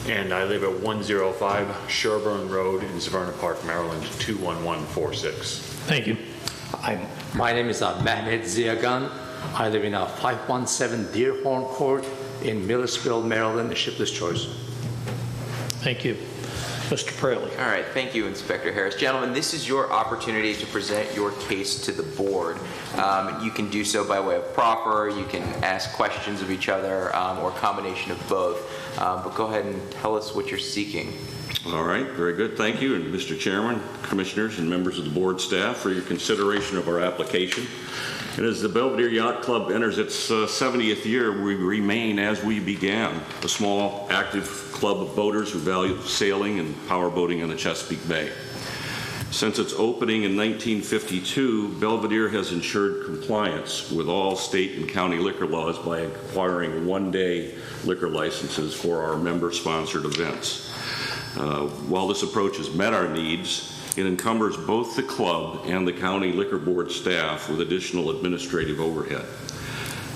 and I live at 105 Sherburne Road in Severna Park, Maryland, 21146. Thank you. My name is Mehmet Ziagan. I live in 517 Deerhorn Court in Millersville, Maryland, Shipper's Choice. Thank you. Mr. Praley. All right, thank you, Inspector Harris. Gentlemen, this is your opportunity to present your case to the board. You can do so by way of proffer, you can ask questions of each other, or a combination of both. But go ahead and tell us what you're seeking. All right, very good. Thank you, and Mr. Chairman, Commissioners, and members of the board staff for your consideration of our application. And as the Belvedere Yacht Club enters its 70th year, we remain as we began, a small, active club of boaters who value sailing and powerboating on the Chesapeake Bay. Since its opening in 1952, Belvedere has ensured compliance with all state and county liquor laws by acquiring one-day liquor licenses for our member-sponsored events. While this approach has met our needs, it encumbers both the club and the county liquor board staff with additional administrative overhead.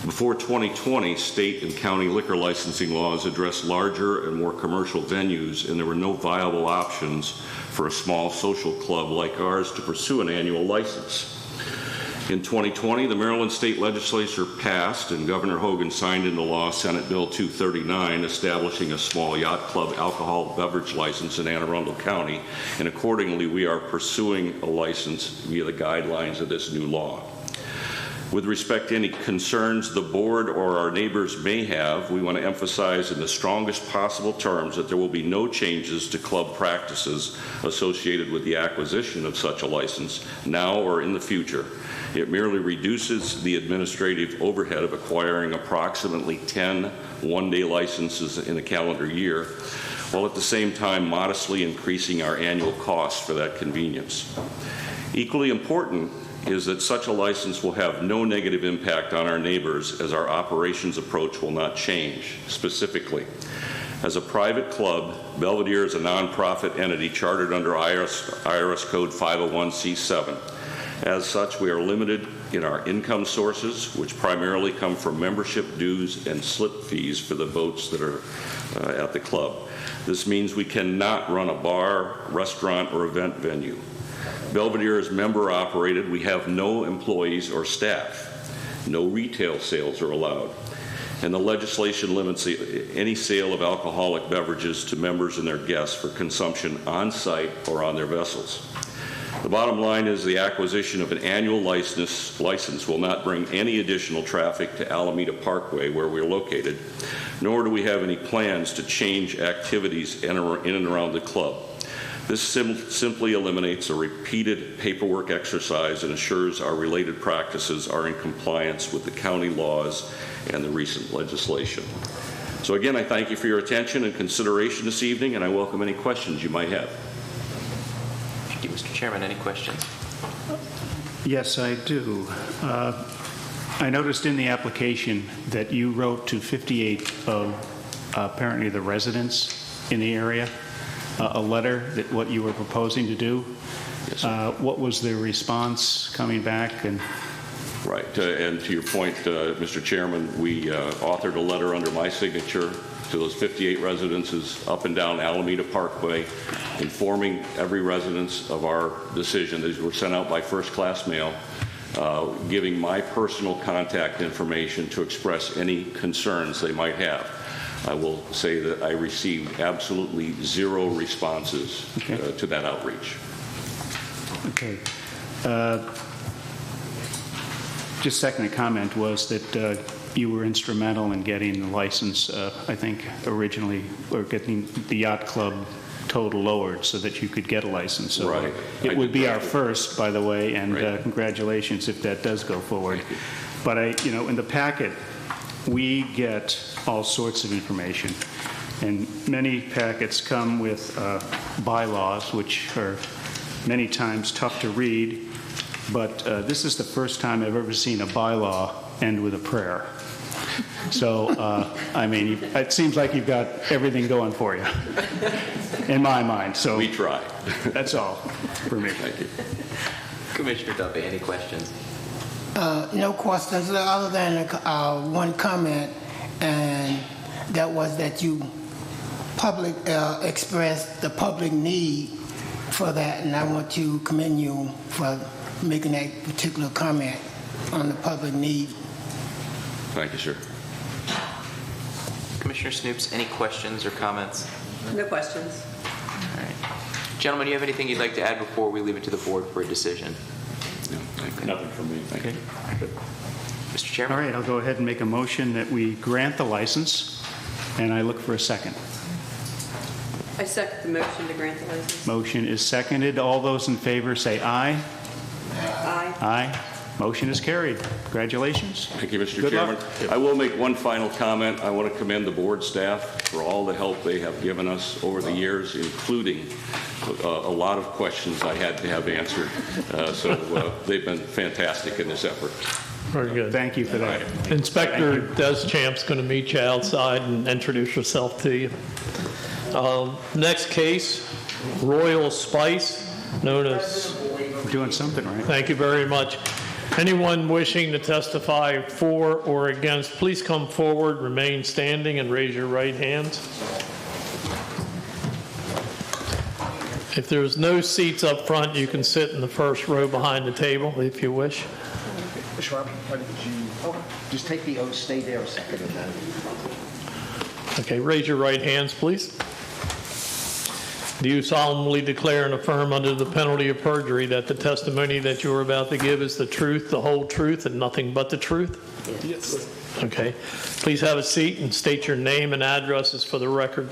Before 2020, state and county liquor licensing laws addressed larger and more commercial venues, and there were no viable options for a small social club like ours to pursue an annual license. In 2020, the Maryland State Legislature passed and Governor Hogan signed into law Senate Bill 239 establishing a small yacht club alcohol beverage license in Anne Arundel County, and accordingly we are pursuing a license via the guidelines of this new law. With respect to any concerns the board or our neighbors may have, we want to emphasize in the strongest possible terms that there will be no changes to club practices associated with the acquisition of such a license now or in the future. It merely reduces the administrative overhead of acquiring approximately 10 one-day licenses in a calendar year, while at the same time modestly increasing our annual costs for that convenience. Equally important is that such a license will have no negative impact on our neighbors, as our operations approach will not change. Specifically, as a private club, Belvedere is a nonprofit entity chartered under IRS Code 501c7. As such, we are limited in our income sources, which primarily come from membership dues and slip fees for the boats that are at the club. This means we cannot run a bar, restaurant, or event venue. Belvedere is member operated. We have no employees or staff. No retail sales are allowed. And the legislation limits any sale of alcoholic beverages to members and their guests for consumption on site or on their vessels. The bottom line is the acquisition of an annual license will not bring any additional traffic to Alameda Parkway, where we're located, nor do we have any plans to change activities in and around the club. This simply eliminates a repeated paperwork exercise and assures our related practices are in compliance with the county laws and the recent legislation. So again, I thank you for your attention and consideration this evening, and I welcome any questions you might have. Thank you, Mr. Chairman. Any questions? Yes, I do. I noticed in the application that you wrote to 58 of apparently the residents in the area a letter that what you were proposing to do. Yes, what was the response coming back? And right, and to your point, Mr. Chairman, we authored a letter under my signature to those 58 residences up and down Alameda Parkway, informing every residence of our decision. These were sent out by first-class mail, giving my personal contact information to express any concerns they might have. I will say that I received absolutely zero responses to that outreach. Okay. Just second comment was that you were instrumental in getting the license, I think, originally, or getting the yacht club total lowered so that you could get a license. So right. It would be our first, by the way, and congratulations if that does go forward. But in the packet, we get all sorts of information, and many packets come with bylaws, which are many times tough to read, but this is the first time I've ever seen a bylaw end with a prayer. So, I mean, it seems like you've got everything going for you, in my mind. So we try. That's all for me. Thank you. Commissioner Duffy, any questions? No questions other than one comment, and that was that you expressed the public need for that, and I want to commend you for making that particular comment on the public need. Thank you, sir. Commissioner Snoops, any questions or comments? No questions. All right. Gentlemen, do you have anything you'd like to add before we leave it to the board for a decision? Nothing from me. Thank you. Mr. Chairman? All right, I'll go ahead and make a motion that we grant the license, and I look for a second. I second the motion to grant the license. Motion is seconded. All those in favor say aye. Aye. Aye. Motion is carried. Congratulations. Thank you, Mr. Good Chairman. luck. I will make one final comment. I want to commend the board staff for all the help they have given us over the years, including a lot of questions I had to have answered. They've been fantastic in this effort. Very good. Thank you for that. Inspector Deschamp's going to meet you outside and introduce herself to you. Next case, Royal Spice, known as... We're doing something right. Thank you very much. Anyone wishing to testify for or against, please come forward, remain standing, and raise your right hand. If there's no seats up front, you can sit in the first row behind the table if you wish. Sharp, why don't you just take the oath, stay there a second, and then. Okay, raise your right hands, please. Do you solemnly declare and affirm under the penalty of perjury that the testimony that you are about to give is the truth, the whole truth, and nothing but the truth? Yes. Okay. Please have a seat and state your name and addresses for the record.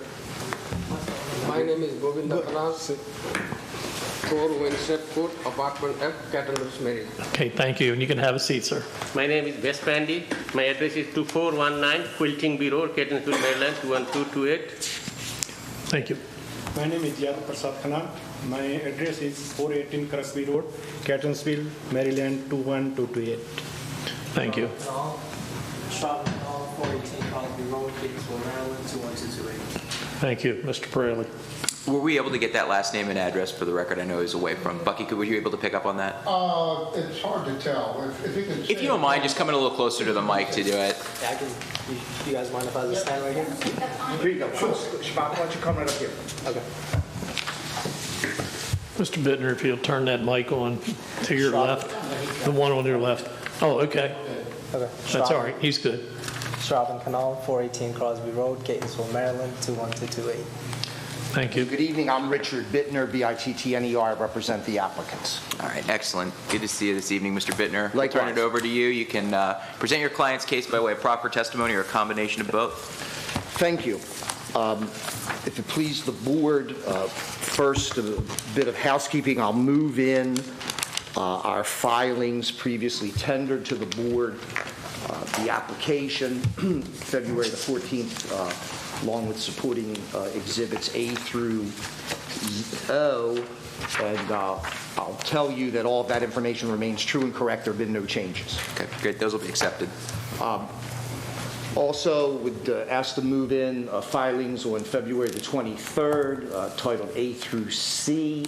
My name is Govinda Kalas, 4 Windsor Court, Apartment F, Cattle Rosemary. Okay, thank you. And you can have a seat, sir. My name is Wes Pandy. My address is 2419 Quilting B Road, Catonsville, Maryland, 21228. Thank you. My name is Yacht Prasad Khanna. My address is 418 Crosby Road, Catonsville, Maryland 21228. Thank you. 418 Crosby Road, Catonsville, Maryland, 21228. Thank you, Mr. Praley. Were we able to get that last name and address for the record? I know he's away from. Bucky, were you able to pick up on that? It's hard to tell. If you don't mind, just coming a little closer to the mic to do it. I can, you guys mind if I just stand right here? Here you go. Shabbat, why don't you come right up here? Okay. Mr. Bittner, if you'll turn that mic on to your left, the one on your left. Oh, okay. Okay. That's all right. He's good. Straubing Canal, 418 Crosby Road, Catonsville, Maryland, 21228. Thank you. Good evening. I'm Richard Bittner, Bittner. I represent the applicants. All right, excellent. Good to see you this evening, Mr. Bittner. I'll Likewise. turn it over to you. You can present your client's case by way of proper testimony or a combination of both. Thank you. If it please the board, first, a bit of housekeeping. I'll move in our filings previously tendered to the board, the application, February the 14th, along with supporting exhibits A through O, and I'll tell you that all of that information remains true and correct. There have been no changes. Okay, great. Those will be accepted. Also, would ask to move in filings on February the 23rd, titled A through C,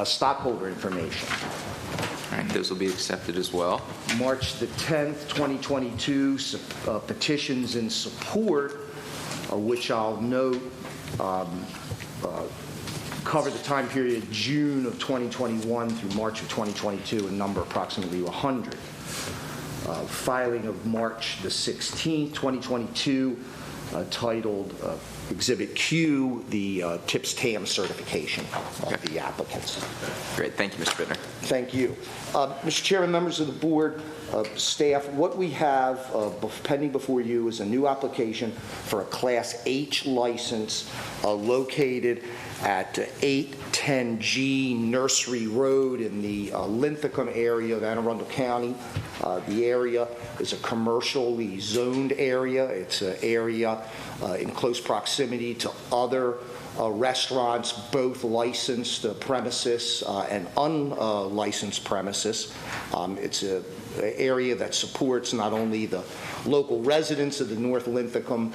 stockholder information. All right, those will be accepted as well. March the 10th, 2022, petitions in support, which I'll note cover the time period June of 2021 through March of 2022, a number approximately 100. Filing of March the 16th, 2022, titled Exhibit Q, the TIPS-TAM certification of the applicants. Great. Thank you, Mr. Bittner. Thank you. Mr. Chairman, members of the board, staff, what we have pending before you is a new application for a Class H license located at 810G Nursery Road in the Linthicum area of Anne Arundel County. The area is a commercially zoned area. It's an area in close proximity to other restaurants, both licensed premises and unlicensed premises. It's an area that supports not only the local residents of the North Linthicum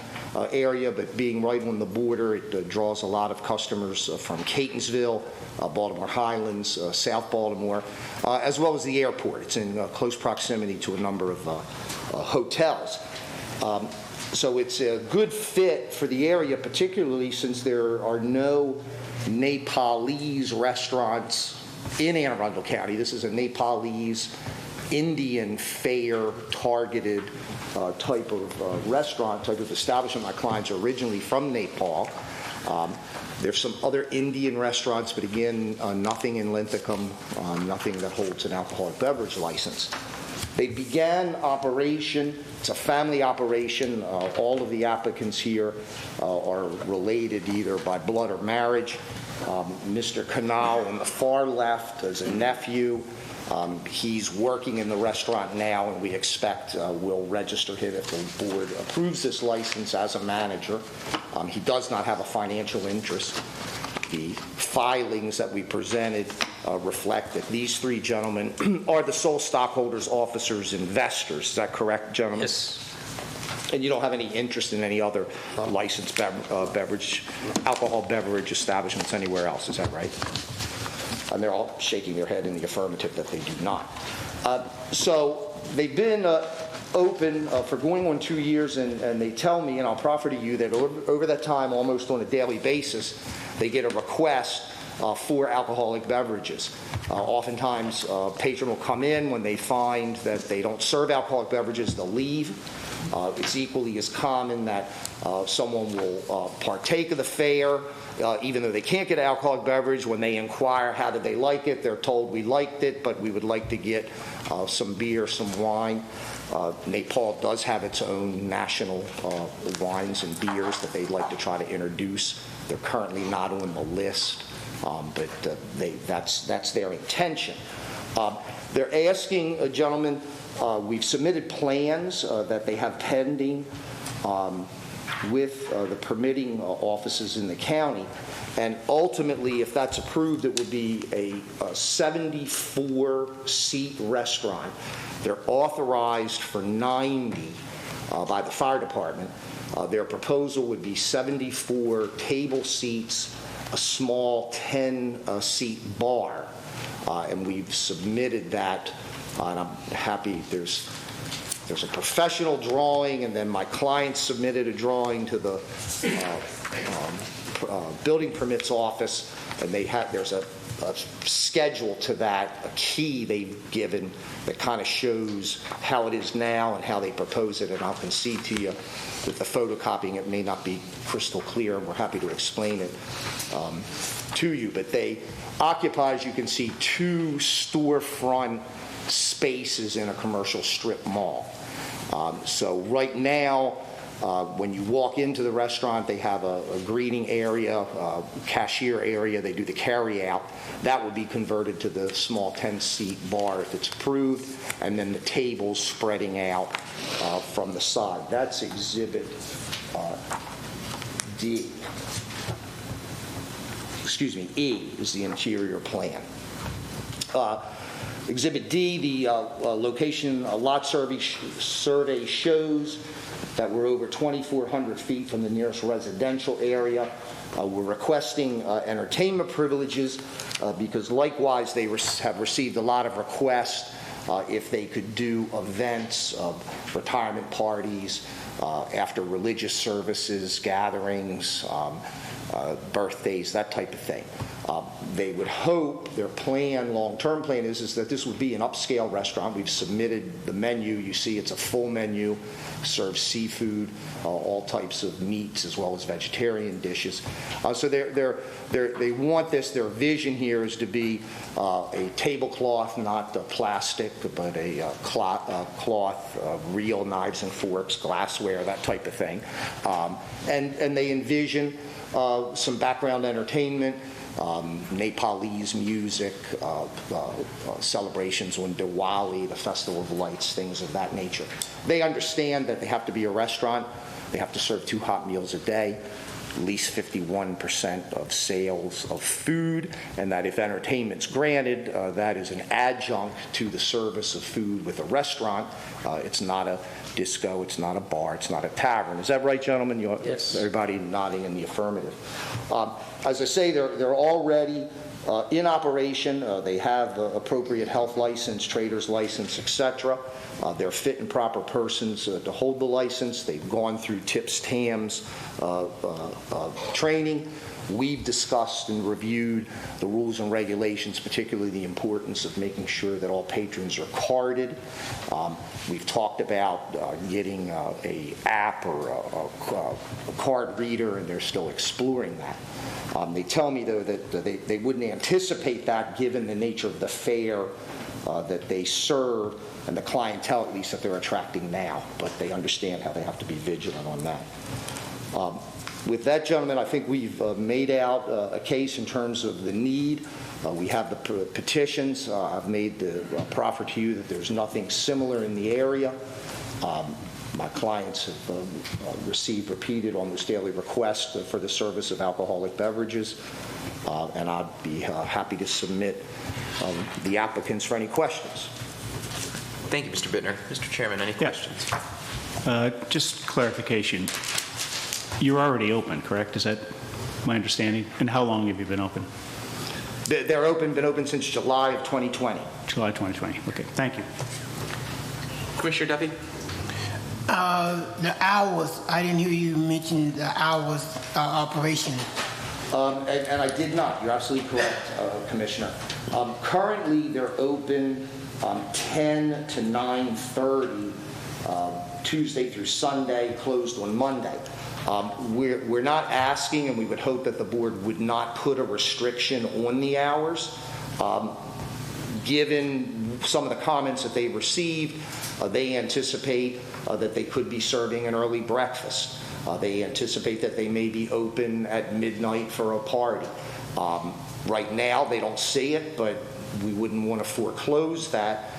area, but being right on the border, it draws a lot of customers from Catonsville, Baltimore Highlands, South Baltimore, as well as the airport. It's in close proximity to a number of hotels. So it's a good fit for the area, particularly since there are no Nepalese restaurants in Anne Arundel County. This is a Nepalese Indian fare targeted type of restaurant, type of establishment. My clients are originally from Nepal. There's some other Indian restaurants, but again, nothing in Linthicum, nothing that holds an alcoholic beverage license. They began operation. It's a family operation. All of the applicants here are related either by blood or marriage. Mr. Canal on the far left is a nephew. He's working in the restaurant now, and we expect we'll register him if the board approves this license as a manager. He does not have a financial interest. The filings that we presented reflect that these three gentlemen are the sole stockholders, officers, investors. Is that correct, gentlemen? Yes. And you don't have any interest in any other licensed alcohol beverage establishments anywhere else, is that right? And they're all shaking their head in the affirmative that they do not. So they've been open for going on 2 years, and they tell me, and I'll proffer to you, that over that time, almost on a daily basis, they get a request for alcoholic beverages. Oftentimes, a patron will come in when they find that they don't serve alcoholic beverages, they'll leave. It's equally as common that someone will partake of the fare, even though they can't get an alcoholic beverage. When they inquire how did they like it, they're told we liked it, but we would like to get some beer, some wine. Nepal does have its own national wines and beers that they'd like to try to introduce. They're currently not on the list, but that's their intention. They're asking, gentlemen, we've submitted plans that they have pending with the permitting offices in the county, and ultimately, if that's approved, it would be a 74-seat restaurant. They're authorized for 90 by the fire department. Their proposal would be 74 table seats, a small 10-seat bar, and we've submitted that, and I'm happy there's a professional drawing, and then my client submitted a drawing to the building permits office, and there's a schedule to that, a key they've given that kind of shows how it is now and how they propose it, and I'll concede to you that the photocopying, it may not be crystal clear, and we're happy to explain it to you, but they occupy, as you can see, 2 storefront spaces in a commercial strip mall. So right now, when you walk into the restaurant, they have a greeting area, cashier area. They do the carry out. That would be converted to the small 10-seat bar if it's approved, and then the tables spreading out from the side. That's Exhibit D. Excuse me, E is the interior plan. Exhibit D, the location lot survey shows that we're over 2,400 feet from the nearest residential area. We're requesting entertainment privileges because likewise they have received a lot of requests if they could do events, retirement parties, after religious services, gatherings, birthdays, that type of thing. They would hope, their plan, long-term plan is that this would be an upscale restaurant. We've submitted the menu. You see it's a full menu, serves seafood, all types of meats, as well as vegetarian dishes. So they want this, their vision here is to be a tablecloth, not the plastic, but a cloth, real knives and forks, glassware, that type of thing. And they envision some background entertainment, Nepalese music, celebrations on Diwali, the Festival of Lights, things of that nature. They understand that they have to be a restaurant. They have to serve 2 hot meals a day, at least 51% of sales of food, and that if entertainment's granted, that is an adjunct to the service of food with a restaurant. It's not a disco, it's not a bar, it's not a tavern. Is that right, gentlemen? Yes. Everybody nodding in the affirmative. As I say, they're already in operation. They have appropriate health license, trader's license, etc. They're fit and proper persons to hold the license. They've gone through TIPS, TAMS training. We've discussed and reviewed the rules and regulations, particularly the importance of making sure that all patrons are carded. We've talked about getting a app or a card reader, and they're still exploring that. They tell me, though, that they wouldn't anticipate that given the nature of the fare that they serve and the clientele, at least, that they're attracting now. But they understand how they have to be vigilant on that. With that, gentlemen, I think we've made out a case in terms of the need. We have the petitions. I've made the proffer to you that there's nothing similar in the area. My clients have received repeated, almost daily requests for the service of alcoholic beverages, and I'd be happy to submit the applicants for any questions. Thank you, Mr. Bittner. Mr. Chairman, any questions? Just clarification. You're already open, correct? Is that my understanding? And how long have you been open? They're been open since July of 2020. July 2020. Okay, thank you. Commissioner Duffy? The hours, I didn't hear you mention the hours operation. And I did not. You're absolutely correct, Commissioner. Currently, they're open 10 to 9:30, Tuesday through Sunday, closed on Monday. We're not asking, and we would hope that the board would not put a restriction on the hours. Given some of the comments that they've received, they anticipate that they could be serving an early breakfast. They anticipate that they may be open at midnight for a party. Right now, they don't see it, but we wouldn't want to foreclose that,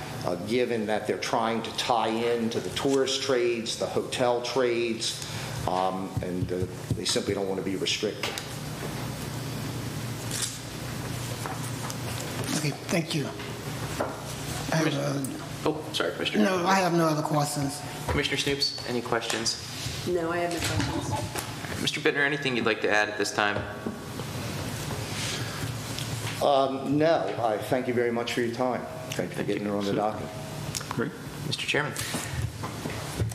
given that they're trying to tie in to the tourist trades, the hotel trades, and they simply don't want to be restricted. Okay, thank you. Sorry, Commissioner. No, I have no other questions. Commissioner Snoops, any questions? No, I have no questions. Mr. Bittner, anything you'd like to add at this time? No, I thank you very much for your time. Thank you for getting her on the docket. Great. Mr. Chairman.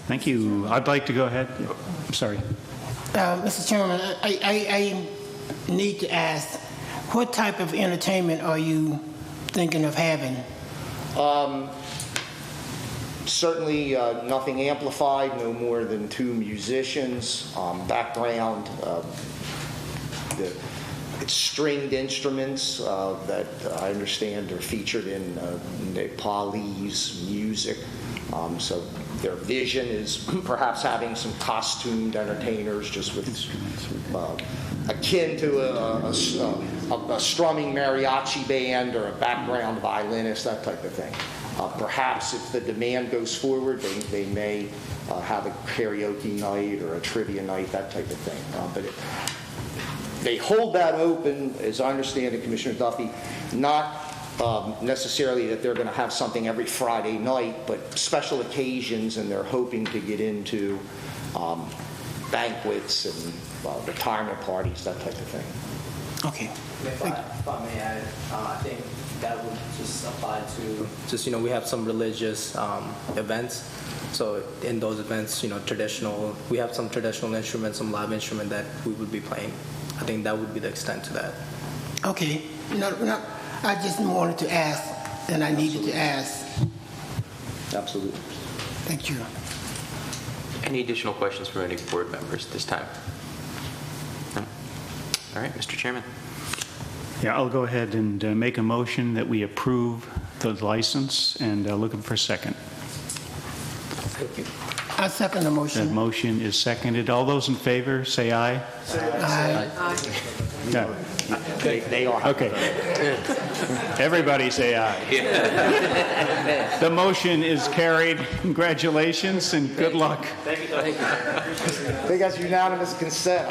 Thank you. I'd like to go ahead. I'm sorry. Mr. Chairman, I need to ask, what type of entertainment are you thinking of having? Certainly nothing amplified, no more than 2 musicians. Background, it's stringed instruments that I understand are featured in Nepalese music. So their vision is perhaps having some costumed entertainers, just with akin to a strumming mariachi band or a background violinist, that type of thing. Perhaps if the demand goes forward, they may have a karaoke night or a trivia night, that type of thing. But they hold that open, as I understand it, Commissioner Duffy, not necessarily that they're going to have something every Friday night, but special occasions, and they're hoping to get into banquets and retirement parties, that type of thing. Okay. If I may add, I think that would just apply to we have some religious events. So in those events, traditional, we have some traditional instruments, some live instrument that we would be playing. I think that would be the extent to that. Okay. No, I just wanted to ask, and I needed to ask. Absolutely. Thank you. Any additional questions from any board members at this time? No? All right, Mr. Chairman. Yeah, I'll go ahead and make a motion that we approve the license, and looking for a second. Thank you. I second the motion. That motion is seconded. All those in favor, say aye. Aye. No. They are. Okay. Everybody say aye. The motion is carried. Congratulations and good luck. Thank you. I think that's unanimous consent.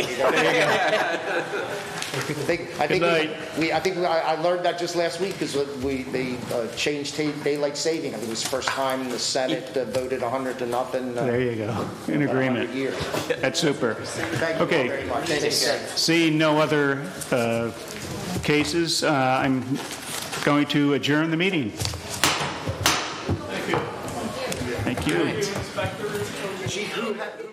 I learned that just last week because they changed daylight saving. I think it was the first time the Senate voted 100 to nothing. There you go. In agreement. That's super. Thank you very much. Seeing no other cases, I'm going to adjourn the meeting. Thank you. Thank you.